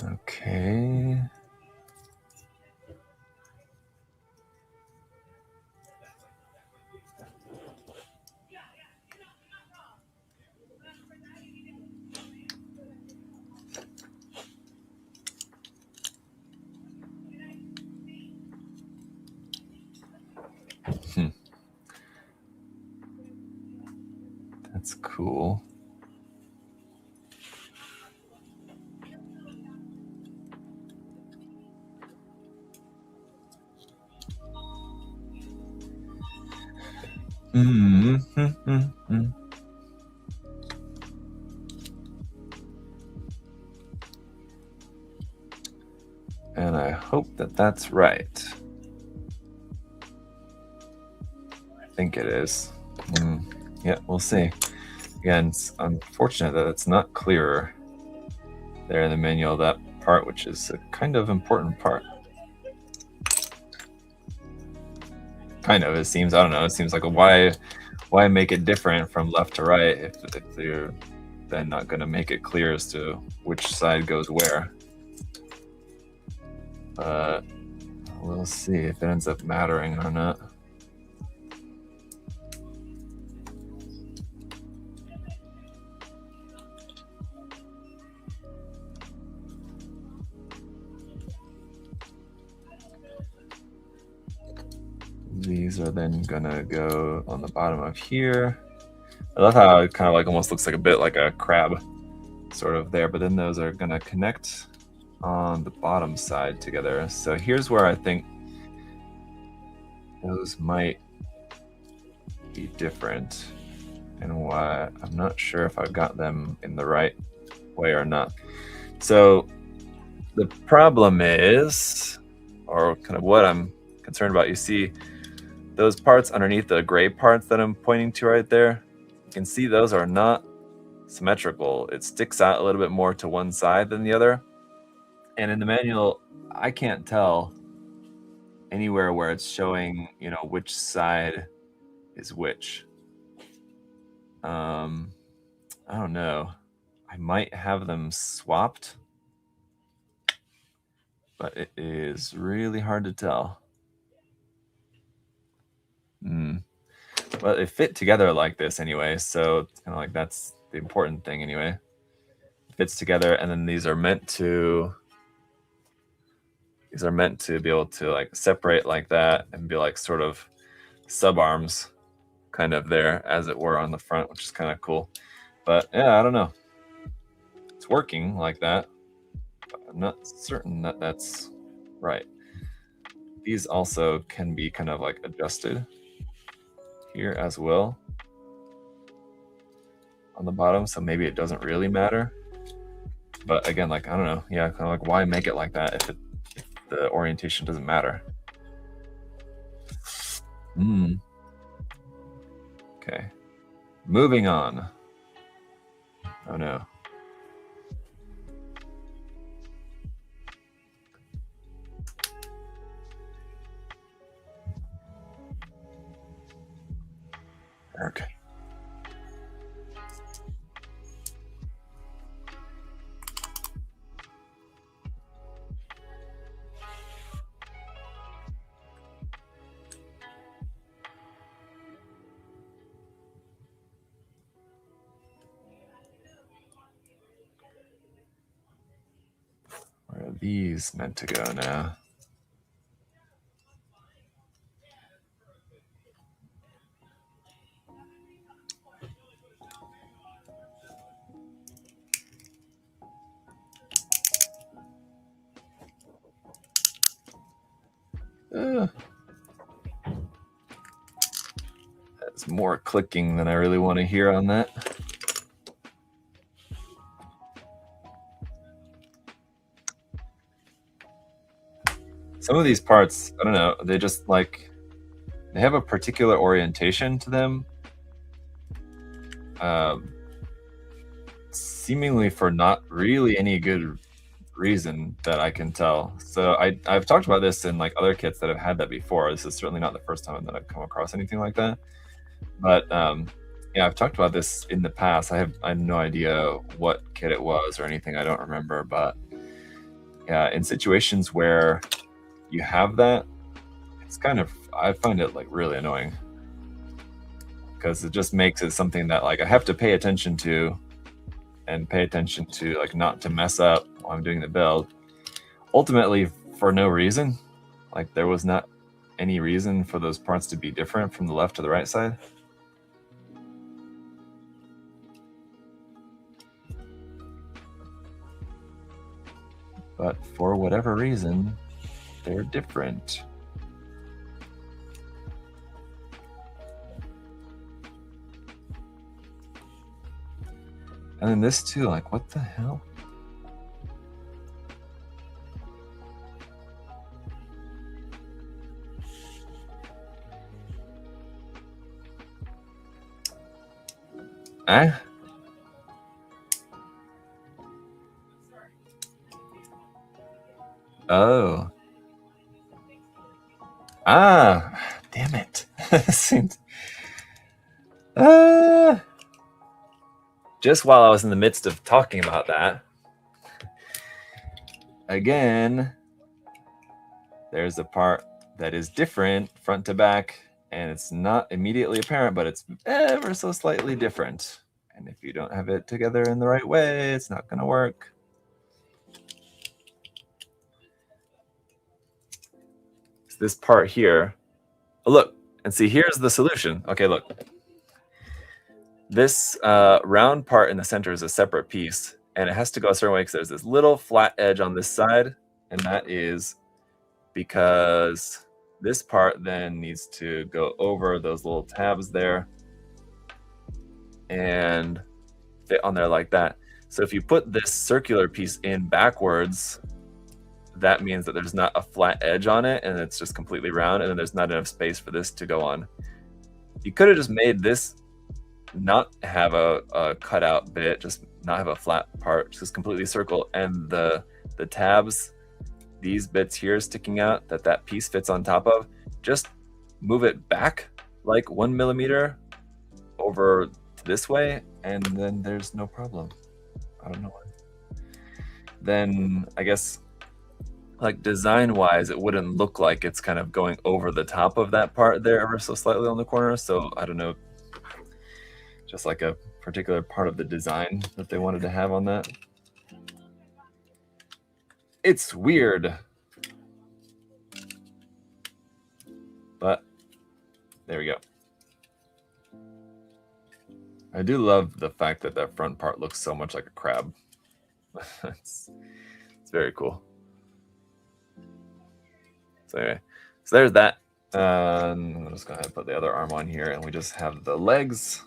Okay. That's cool. And I hope that that's right. I think it is. Yeah, we'll see. Again, it's unfortunate that it's not clearer there in the manual, that part, which is a kind of important part. Kind of, it seems. I don't know. It seems like why make it different from left to right if you're then not going to make it clear as to which side goes where. But we'll see if it ends up mattering or not. These are then gonna go on the bottom of here. I love how it kind of like almost looks like a bit like a crab sort of there, but then those are gonna connect on the bottom side together. So here's where I think those might be different and why I'm not sure if I've got them in the right way or not. So the problem is, or kind of what I'm concerned about, you see those parts underneath the gray parts that I'm pointing to right there, you can see those are not symmetrical. It sticks out a little bit more to one side than the other. And in the manual, I can't tell anywhere where it's showing, you know, which side is which. I don't know. I might have them swapped, but it is really hard to tell. Well, they fit together like this anyway, so it's kind of like that's the important thing anyway. It fits together, and then these are meant to be able to like separate like that and be like sort of sub arms kind of there, as it were, on the front, which is kind of cool. But yeah, I don't know. It's it's working like that, but I'm not certain that that's right. These also can be kind of like adjusted here as well on the bottom, so maybe it doesn't really matter. But again, like, I don't know. Yeah, kind of like, why make it like that if the orientation doesn't matter? Okay. Moving on. Oh no. Okay. Where are these meant to go now? That's more clicking than I really want to hear on that. Some of these parts, I don't know, they just like, they have a particular orientation to them. Seemingly for not really any good reason that I can tell. So I've talked about this in like other kits that have had that before. This is certainly not the first time that I've come across anything like that. But yeah, I've talked about this in the past. I have no idea what kit it was or anything. I don't remember. But yeah, in situations where you have that, it's kind of, I find it like really annoying because it just makes it something that like I have to pay attention to, and pay attention to like not to mess up while I'm doing the build. Ultimately, for no reason. Like there was not any reason for those parts to be different from the left to the right side. But for whatever reason, they're different. And then this too, like, what the hell? Eh? Oh. Ah, damn it. Just while I was in the midst of talking about that, again, there's a part that is different front to back, and it's not immediately apparent, but it's ever so slightly different. And if you don't have it together in the right way, it's not going to work. It's this part here. Oh, look, and see, here's the solution. Okay, look. This round part in the center is a separate piece, and it has to go a certain way because there's this little flat edge on this side, and that is because this part then needs to go over those little tabs there and fit on there like that. So if you put this circular piece in backwards, that means that there's not a flat edge on it, and it's just completely round, and then there's not enough space for this to go on. You could have just made this not have a cutout bit, just not have a flat part, just completely circle, and the tabs, these bits here sticking out that piece fits on top of, just move it back like 1 millimeter over this way, and then there's no problem. I don't know why. Then I guess like design wise, it wouldn't look like it's kind of going over the top of that part there ever so slightly on the corner. So I don't know, just like a particular part of the design that they wanted to have on that. It's weird, but there we go. I do love the fact that that front part looks so much like a crab. it's very cool. So anyway, so there's that. I'm just going to put the other arm on here, and we just have the legs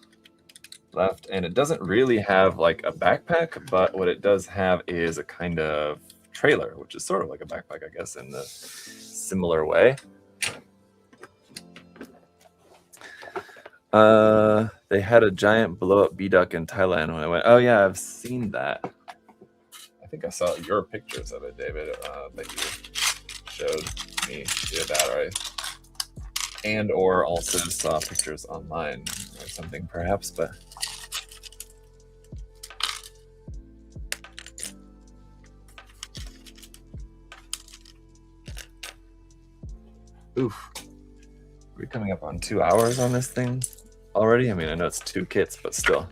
left. And it doesn't really have like a backpack, but what it does have is a kind of trailer, which is sort of like a backpack, I guess, in the similar way. They had a giant blow-up bee-duck in Thailand when I went. Oh yeah, I've seen that. I think I saw your pictures of it, David, that you showed me the battery, and or also saw pictures online or something, perhaps. But oof, we're coming up on 2 hours on this thing already. I mean, I know it's 2 kits, but still,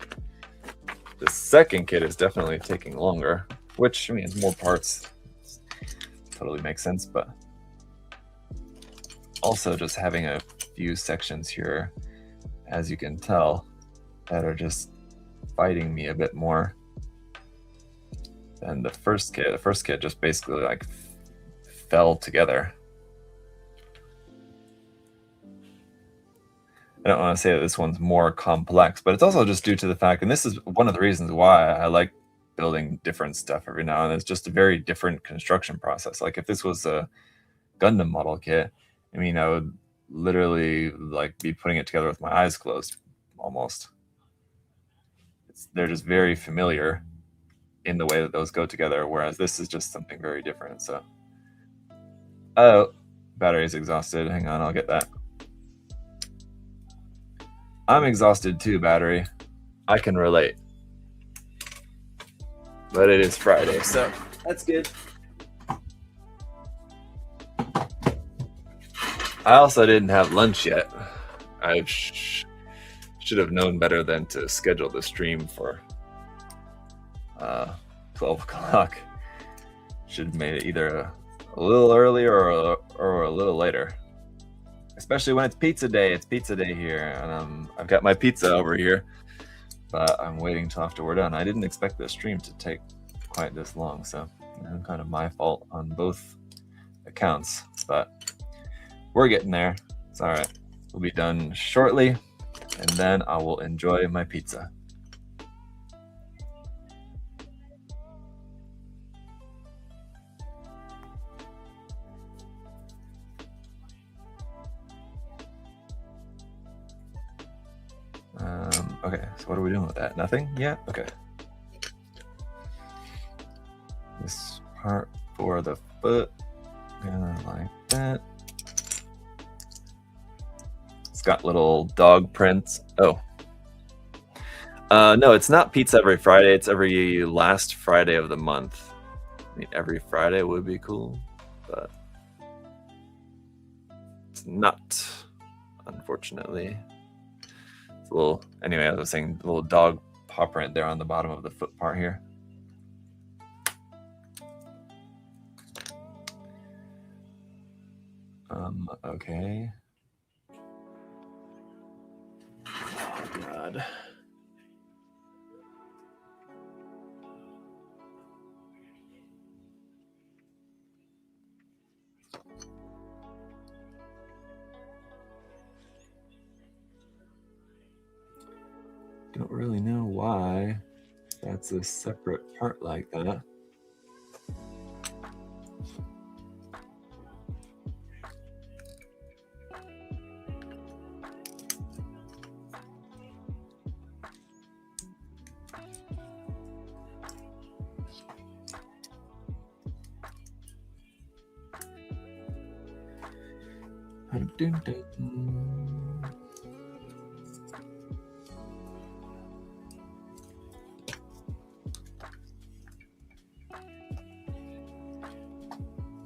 the second kit is definitely taking longer. Which, I mean, more parts totally makes sense, but also just having a few sections here, as you can tell, that are just fighting me a bit more than the first kit. The first kit just basically like fell together. I don't want to say that this one's more complex, but it's also just due to the fact, and this is one of the reasons why I like building different stuff every now and then. It's just a very different construction process. Like if this was a Gundam model kit, I mean, I would literally like be putting it together with my eyes closed almost. They're just very familiar in the way that those go together, whereas this is just something very different. So, oh, battery's exhausted. Hang on, I'll get that. I'm exhausted too, battery. I can relate. But it is Friday, so that's good. I also didn't have lunch yet. I should have known better than to schedule the stream for 12 o'clock. Should have made it either a little earlier or a little later. Especially when it's pizza day. It's pizza day here, and I've got my pizza over here, but I'm waiting till after we're done. I didn't expect the stream to take quite this long, so kind of my fault on both accounts, but we're getting there. It's all right. We'll be done shortly, and then I will enjoy my pizza. Okay, so what are we doing with that? Nothing yet? Okay. This part for the foot, like that. It's got little dog prints. Oh. No, it's not pizza every Friday. It's every last Friday of the month. I mean, every Friday would be cool, but it's not, unfortunately. It's a little, anyway, I was saying, little dog paw print there on the bottom of the foot part here. Okay. Oh, God. Don't really know why that's a separate part like that.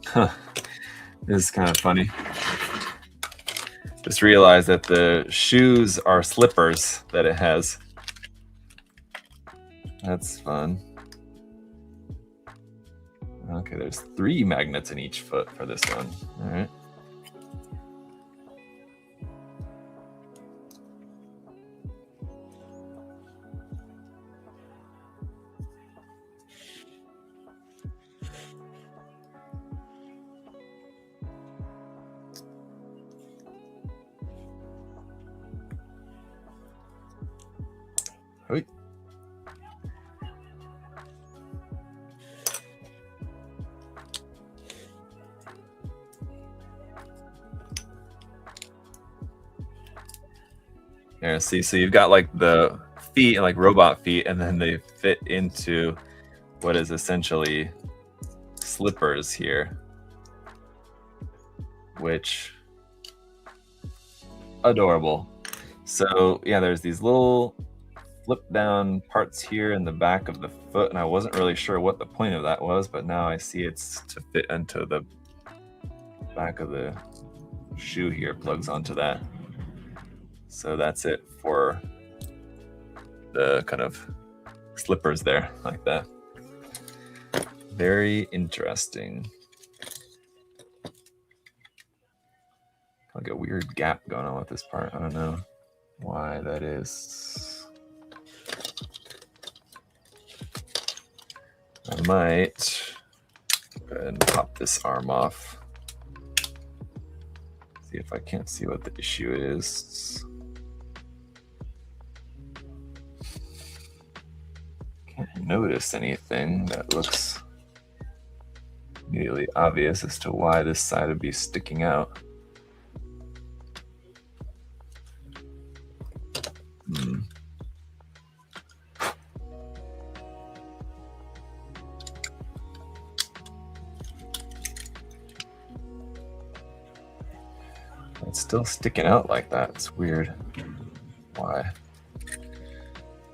Huh. This is kind of funny. Just realized that the shoes are slippers that it has. That's fun. Okay, there's 3 magnets in each foot for this one. All right. Yeah, see, so you've got like the feet and like robot feet, and then they fit into what is essentially slippers here, which adorable. So yeah, there's these little flip down parts here in the back of the foot, and I wasn't really sure what the point of that was, but now I see it's to fit into the back of the shoe here, plugs onto that. So that's it for the kind of slippers there, like that. Very interesting. Like a weird gap going on with this part. I don't know why that is. I might go ahead and pop this arm off. See if I can't see what the issue is. Can't notice anything that looks immediately obvious as to why this side would be sticking out. It's still sticking out like that. It's weird. Why?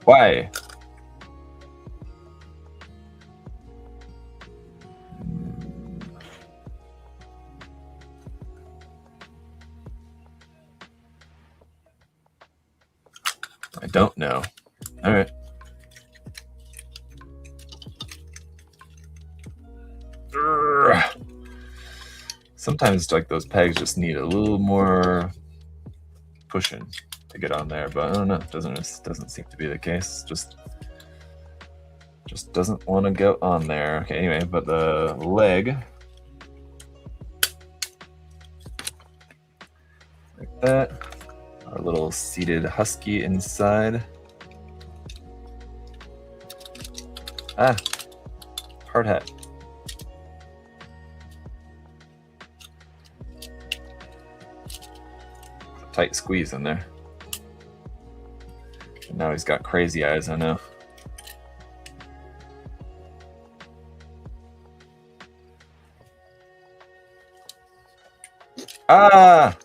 Why? I don't know. All right. Sometimes like those pegs just need a little more pushing to get on there, but I don't know. It doesn't seem to be the case. Just doesn't want to go on there. Okay, anyway, but the leg like that. Our little seated husky inside. Ah, hard hat. Tight squeeze in there. And now he's got crazy eyes, I know. Ah!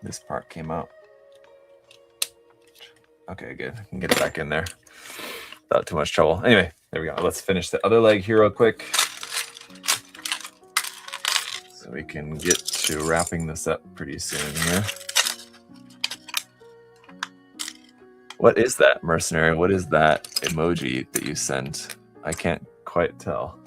This part came out. Okay, good. I can get it back in there without too much trouble. Anyway, there we go. Let's finish the other leg here real quick, so we can get to wrapping this up pretty soon here. What is that, mercenary? What is that emoji that you sent? I can't quite tell.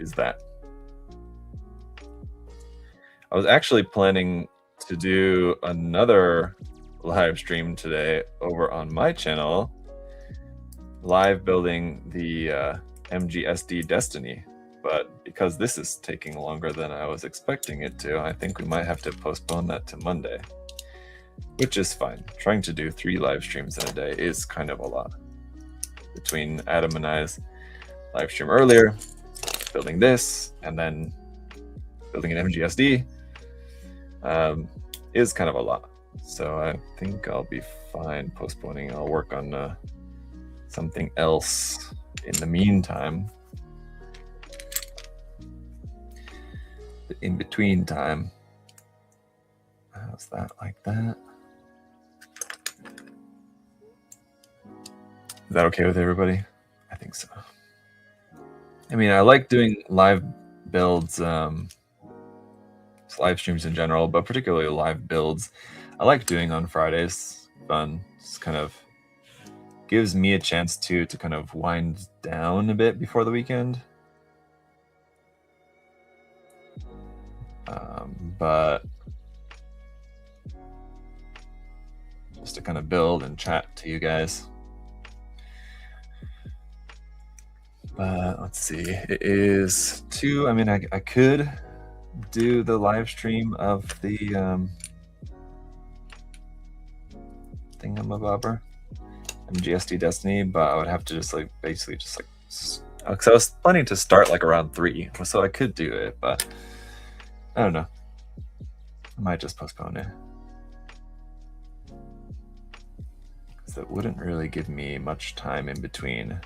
Is that? I was actually planning to do another live stream today over on my channel, live building the MGSD Destiny, but because this is taking longer than I was expecting it to, I think we might have to postpone that to Monday, which is fine. Trying to do 3 live streams in a day is kind of a lot. Between Adam and I's live stream earlier, building this, and then building an MGSD is kind of a lot. So I think I'll be fine postponing. I'll work on something else in the meantime. The in-between time. How's that, like that? Is that okay with everybody? I think so. I mean, I like doing live builds, live streams in general, but particularly live builds. I like doing on Fridays. Fun. Just kind of gives me a chance to kind of wind down a bit before the weekend. But just to kind of build and chat to you guys. But let's see, it is 2. I mean, I could do the live stream of the thingamabobber, MGSD Destiny, but I would have to just like basically just like, because I was planning to start like around 3, so I could do it, but I don't know. I might just postpone it, because it wouldn't really give me much time in between.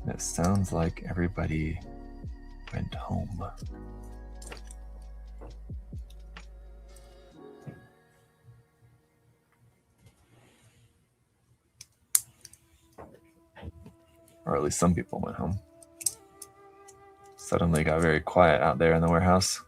It sounds like everybody went home. Or at least some people went home. Suddenly got very quiet out there in the warehouse.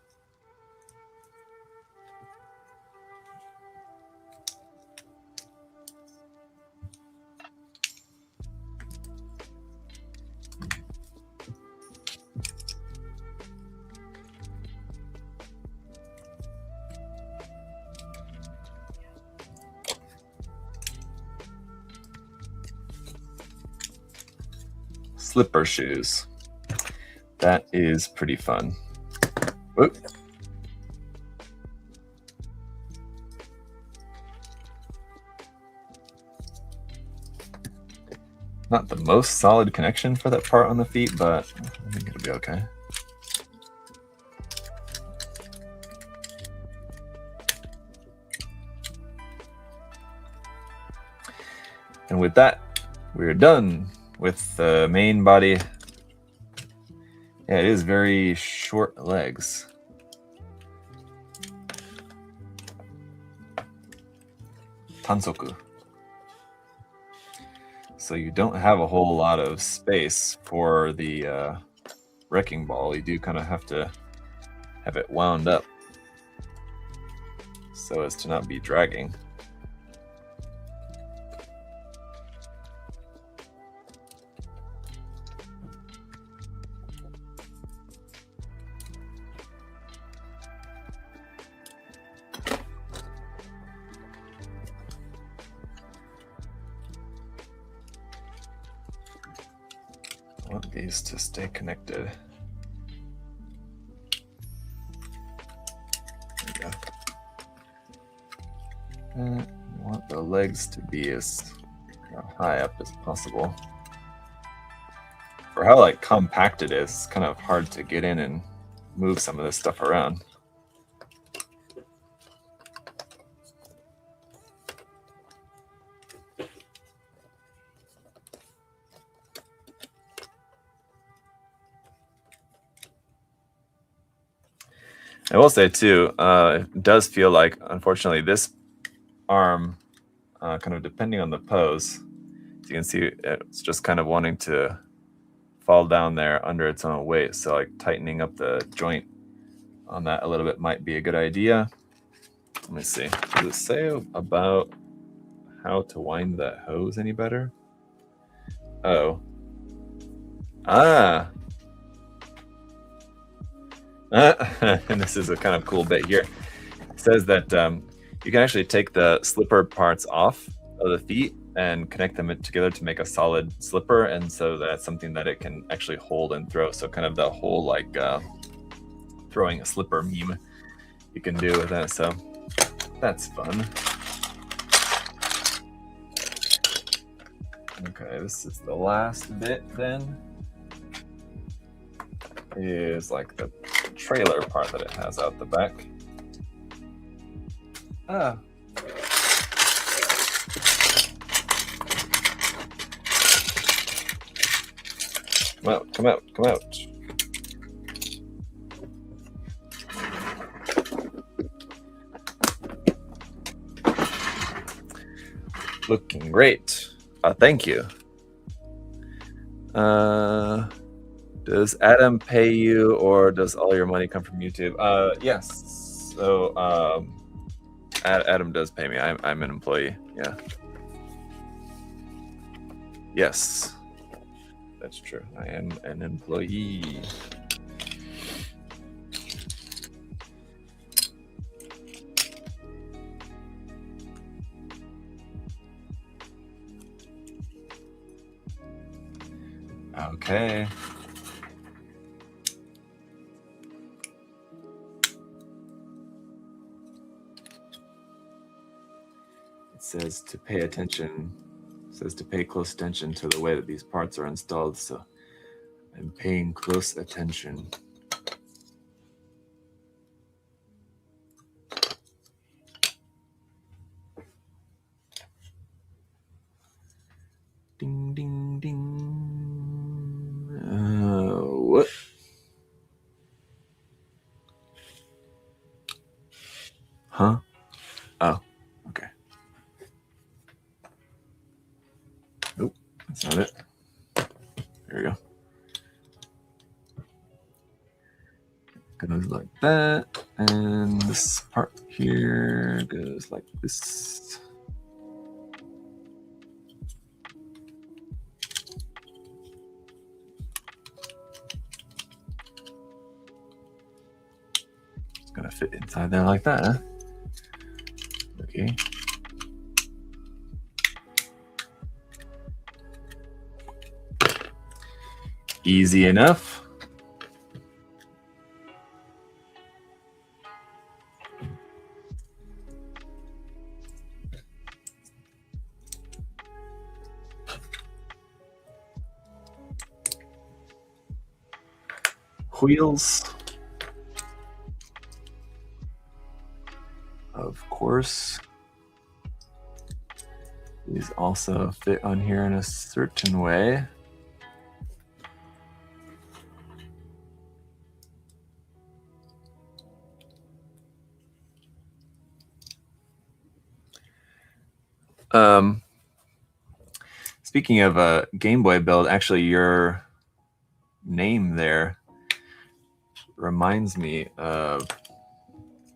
Slipper shoes. That is pretty fun. Whoop. Not the most solid connection for that part on the feet, but I think it'll be okay. And with that, we're done with the main body. Yeah, it is very short legs. Tansoku. So you don't have a whole lot of space for the wrecking ball. You do kind of have to have it wound up so as to not be dragging. I want these to stay connected. There we go. And I want the legs to be as high up as possible. For how like compact it is, it's kind of hard to get in and move some of this stuff around. I will say too, it does feel like, unfortunately, this arm, kind of depending on the pose, as you can see, it's just kind of wanting to fall down there under its own weight. So like tightening up the joint on that a little bit might be a good idea. Let me see. Does it say about how to wind that hose any better? Oh. Ah. And this is a kind of cool bit here. It says that you can actually take the slipper parts off of the feet and connect them together to make a solid slipper, and so that's something that it can actually hold and throw. So kind of the whole like throwing a slipper meme you can do with that. So that's fun. Okay, this is the last bit then. Is like the trailer part that it has out the back. Ah. Come out, come out, come out. Looking great. Thank you. Does Adam pay you, or does all your money come from YouTube? Yes. So Adam does pay me. I'm an employee. Yeah. Yes, that's true. I am an employee. Okay. It says to pay attention. It says to pay close attention to the way that these parts are installed. So I'm paying close attention. Ding, ding, ding. What? Huh? Oh, okay. Nope, that's not it. There we go. Goes like that, and this part here goes like this. It's gonna fit inside there like that, huh? Okay. Easy enough. Wheels. Of course. These also fit on here in a certain way. Speaking of a Game Boy build, actually your name there reminds me of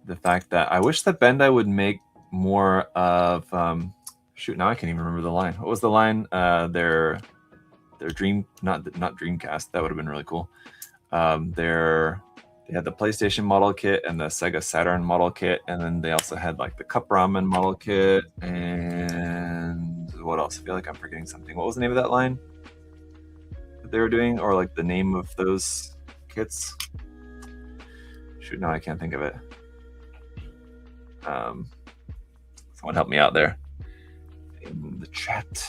the fact that I wish that Bandai would make more of shoot, now I can't even remember the line. What was the line? Their dream, not Dreamcast, that would have been really cool. They had the PlayStation model kit and the Sega Saturn model kit, and then they also had like the Cup Ramen model kit, and what else? I feel like I'm forgetting something. What was the name of that line that they were doing, or like the name of those kits? Shoot, now I can't think of it. Someone help me out there in the chat.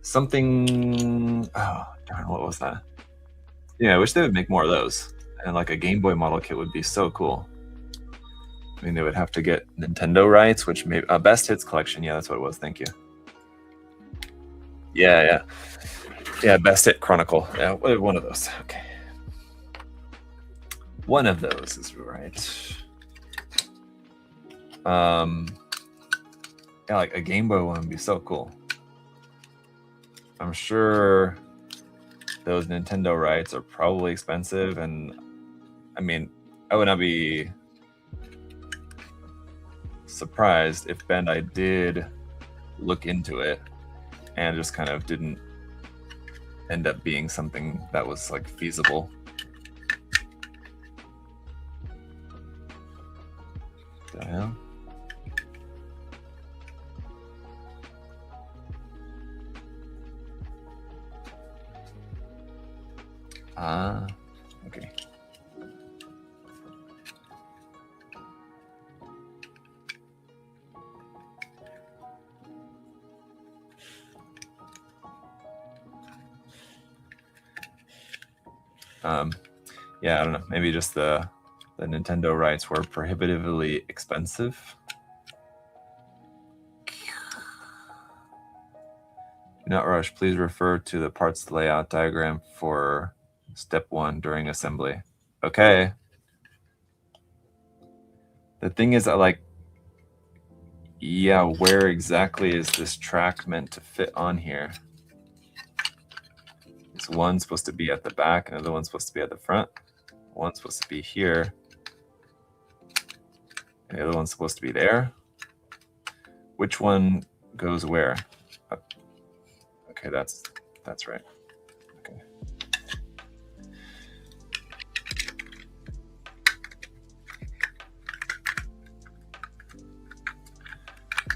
Something. Oh darn! What was that? Yeah, I wish they would make more of those. And like a Game Boy model kit would be so cool. I mean, they would have to get Nintendo rights, which maybe Best Hits Collection. Yeah, that's what it was. Thank you. Yeah. Best Hit Chronicle. Yeah, one of those. Okay. One of those is right. Yeah, like a Game Boy one would be so cool. I'm sure those Nintendo rights are probably expensive, and I mean, I would not be surprised if Bandai did look into it and just kind of didn't end up being something that was like feasible. The hell? Okay. Yeah, I don't know. Maybe just the Nintendo rights were prohibitively expensive. Do not rush. Please refer to the parts layout diagram for step 1 during assembly. Okay. The thing is that, like, yeah, where exactly is this track meant to fit on here? Is one supposed to be at the back, and the other one's supposed to be at the front? One's supposed to be here. And the other one's supposed to be there. Which one goes where? Okay, that's right. Okay.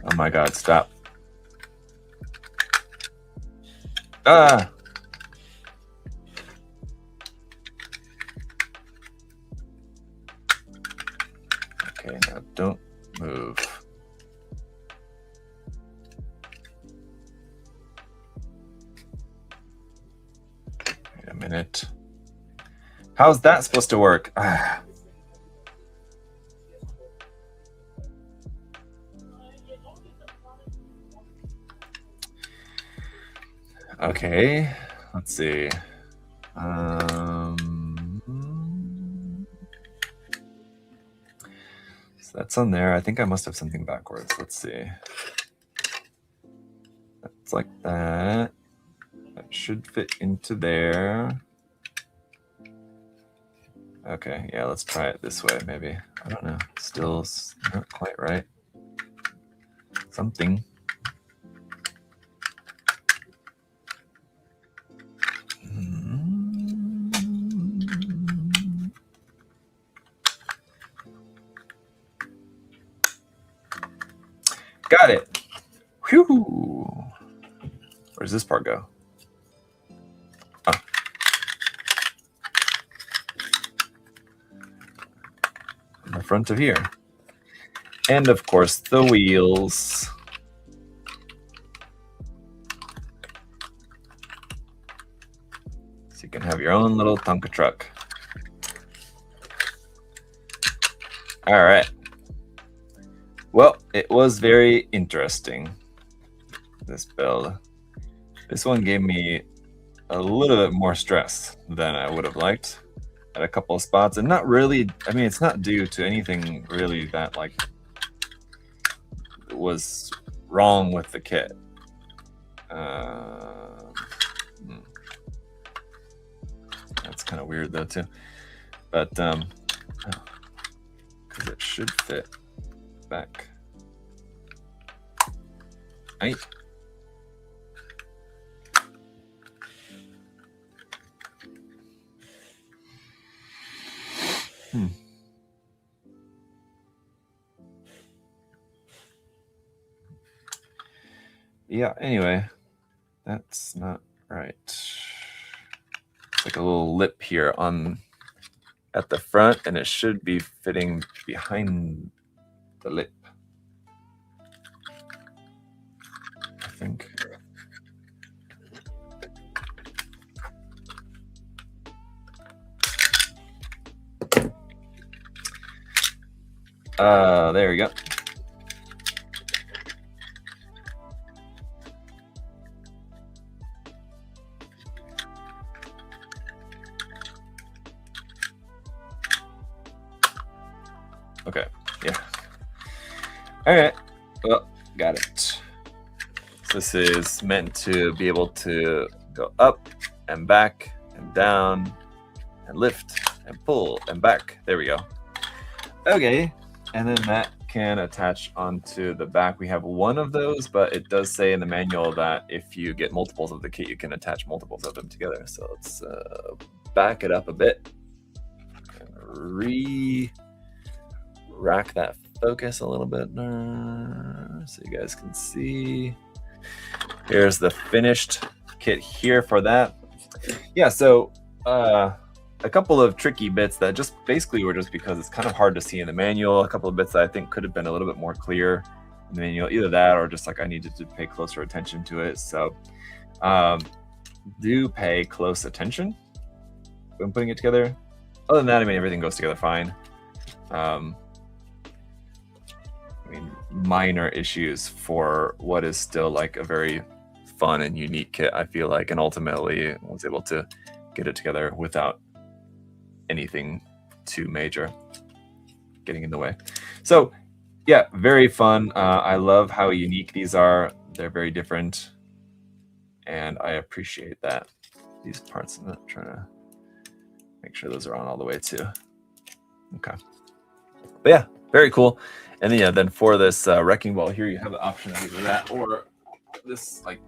Oh my God, stop. Ah! Okay, now don't move. Wait a minute. How's that supposed to work? Okay, let's see. So that's on there. I think I must have something backwards. Let's see. That's like that. That should fit into there. Okay, yeah, let's try it this way, maybe. I don't know. Still not quite right. Something. Got it. Whew. Where's this part go? Oh. In the front of here. And of course, the wheels. So you can have your own little Tonka truck. All right. Well, it was very interesting, this build. This one gave me a little bit more stress than I would have liked at a couple of spots. And not really, I mean, it's not due to anything really that like was wrong with the kit. That's kind of weird though too. But, because it should fit back. Right. Yeah, anyway, that's not right. It's like a little lip here at the front, and it should be fitting behind the lip, I think. There we go. Okay, yeah. All right, well, got it. So this is meant to be able to go up and back and down and lift and pull and back. There we go. Okay, and then that can attach onto the back. We have one of those, but it does say in the manual that if you get multiples of the kit, you can attach multiples of them together. So let's back it up a bit and rack that focus a little bit so you guys can see. Here's the finished kit here for that. Yeah, so a couple of tricky bits that just basically were just because it's kind of hard to see in the manual. A couple of bits that I think could have been a little bit more clear in the manual, either that or just like I needed to pay closer attention to it. So do pay close attention when putting it together. Other than that, I mean, everything goes together fine. I mean, minor issues for what is still like a very fun and unique kit, I feel like, and ultimately was able to get it together without anything too major getting in the way. So yeah, very fun. I love how unique these are. They're very different, and I appreciate that. These parts, I'm not trying to make sure those are on all the way too. Okay, but yeah, very cool. And then, yeah, then for this wrecking ball here, you have the option of either that or this like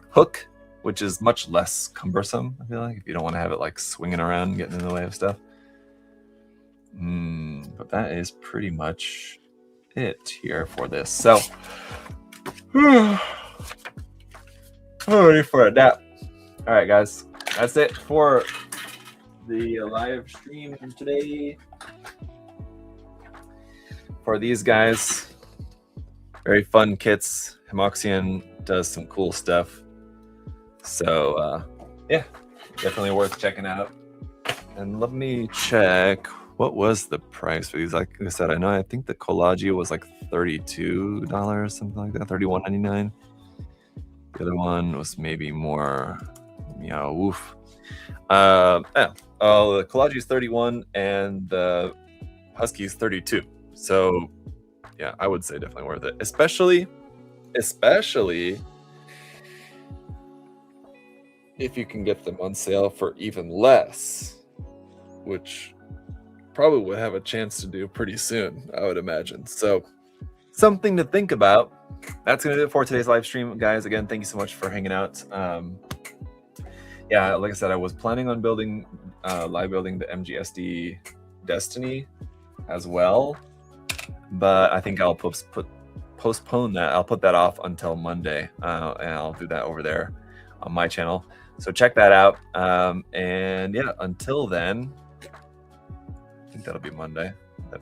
hook, which is much less cumbersome, I feel like, if you don't want to have it like swinging around, getting in the way of stuff. But that is pretty much it here for this. So, I'm ready for a nap. All right, guys, that's it for the live stream today. for these guys. Very fun kits. Hemoxian does some cool stuff. So yeah, definitely worth checking out. And let me check, what was the price for these? Like I said, I think the Colaji was like $32, something like that, $31.99. The other one was maybe more. Meow, Woof. The Colaji is 31 and the Husky is 32. So yeah, I would say definitely worth it, especially if you can get them on sale for even less, which probably would have a chance to do pretty soon, I would imagine. So something to think about. That's gonna do it for today's live stream, guys. Again, thank you so much for hanging out. Yeah, like I said, I was planning on live building the MGSD Destiny as well, but I think I'll postpone that. I'll put that off until Monday, and I'll do that over there on my channel. So check that out. And yeah, until then, I think that'll be Monday. That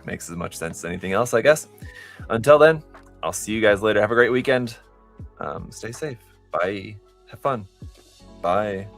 makes as much sense as anything else, I guess. Until then, I'll see you guys later. Have a great weekend. Stay safe. Bye. Have fun. Bye.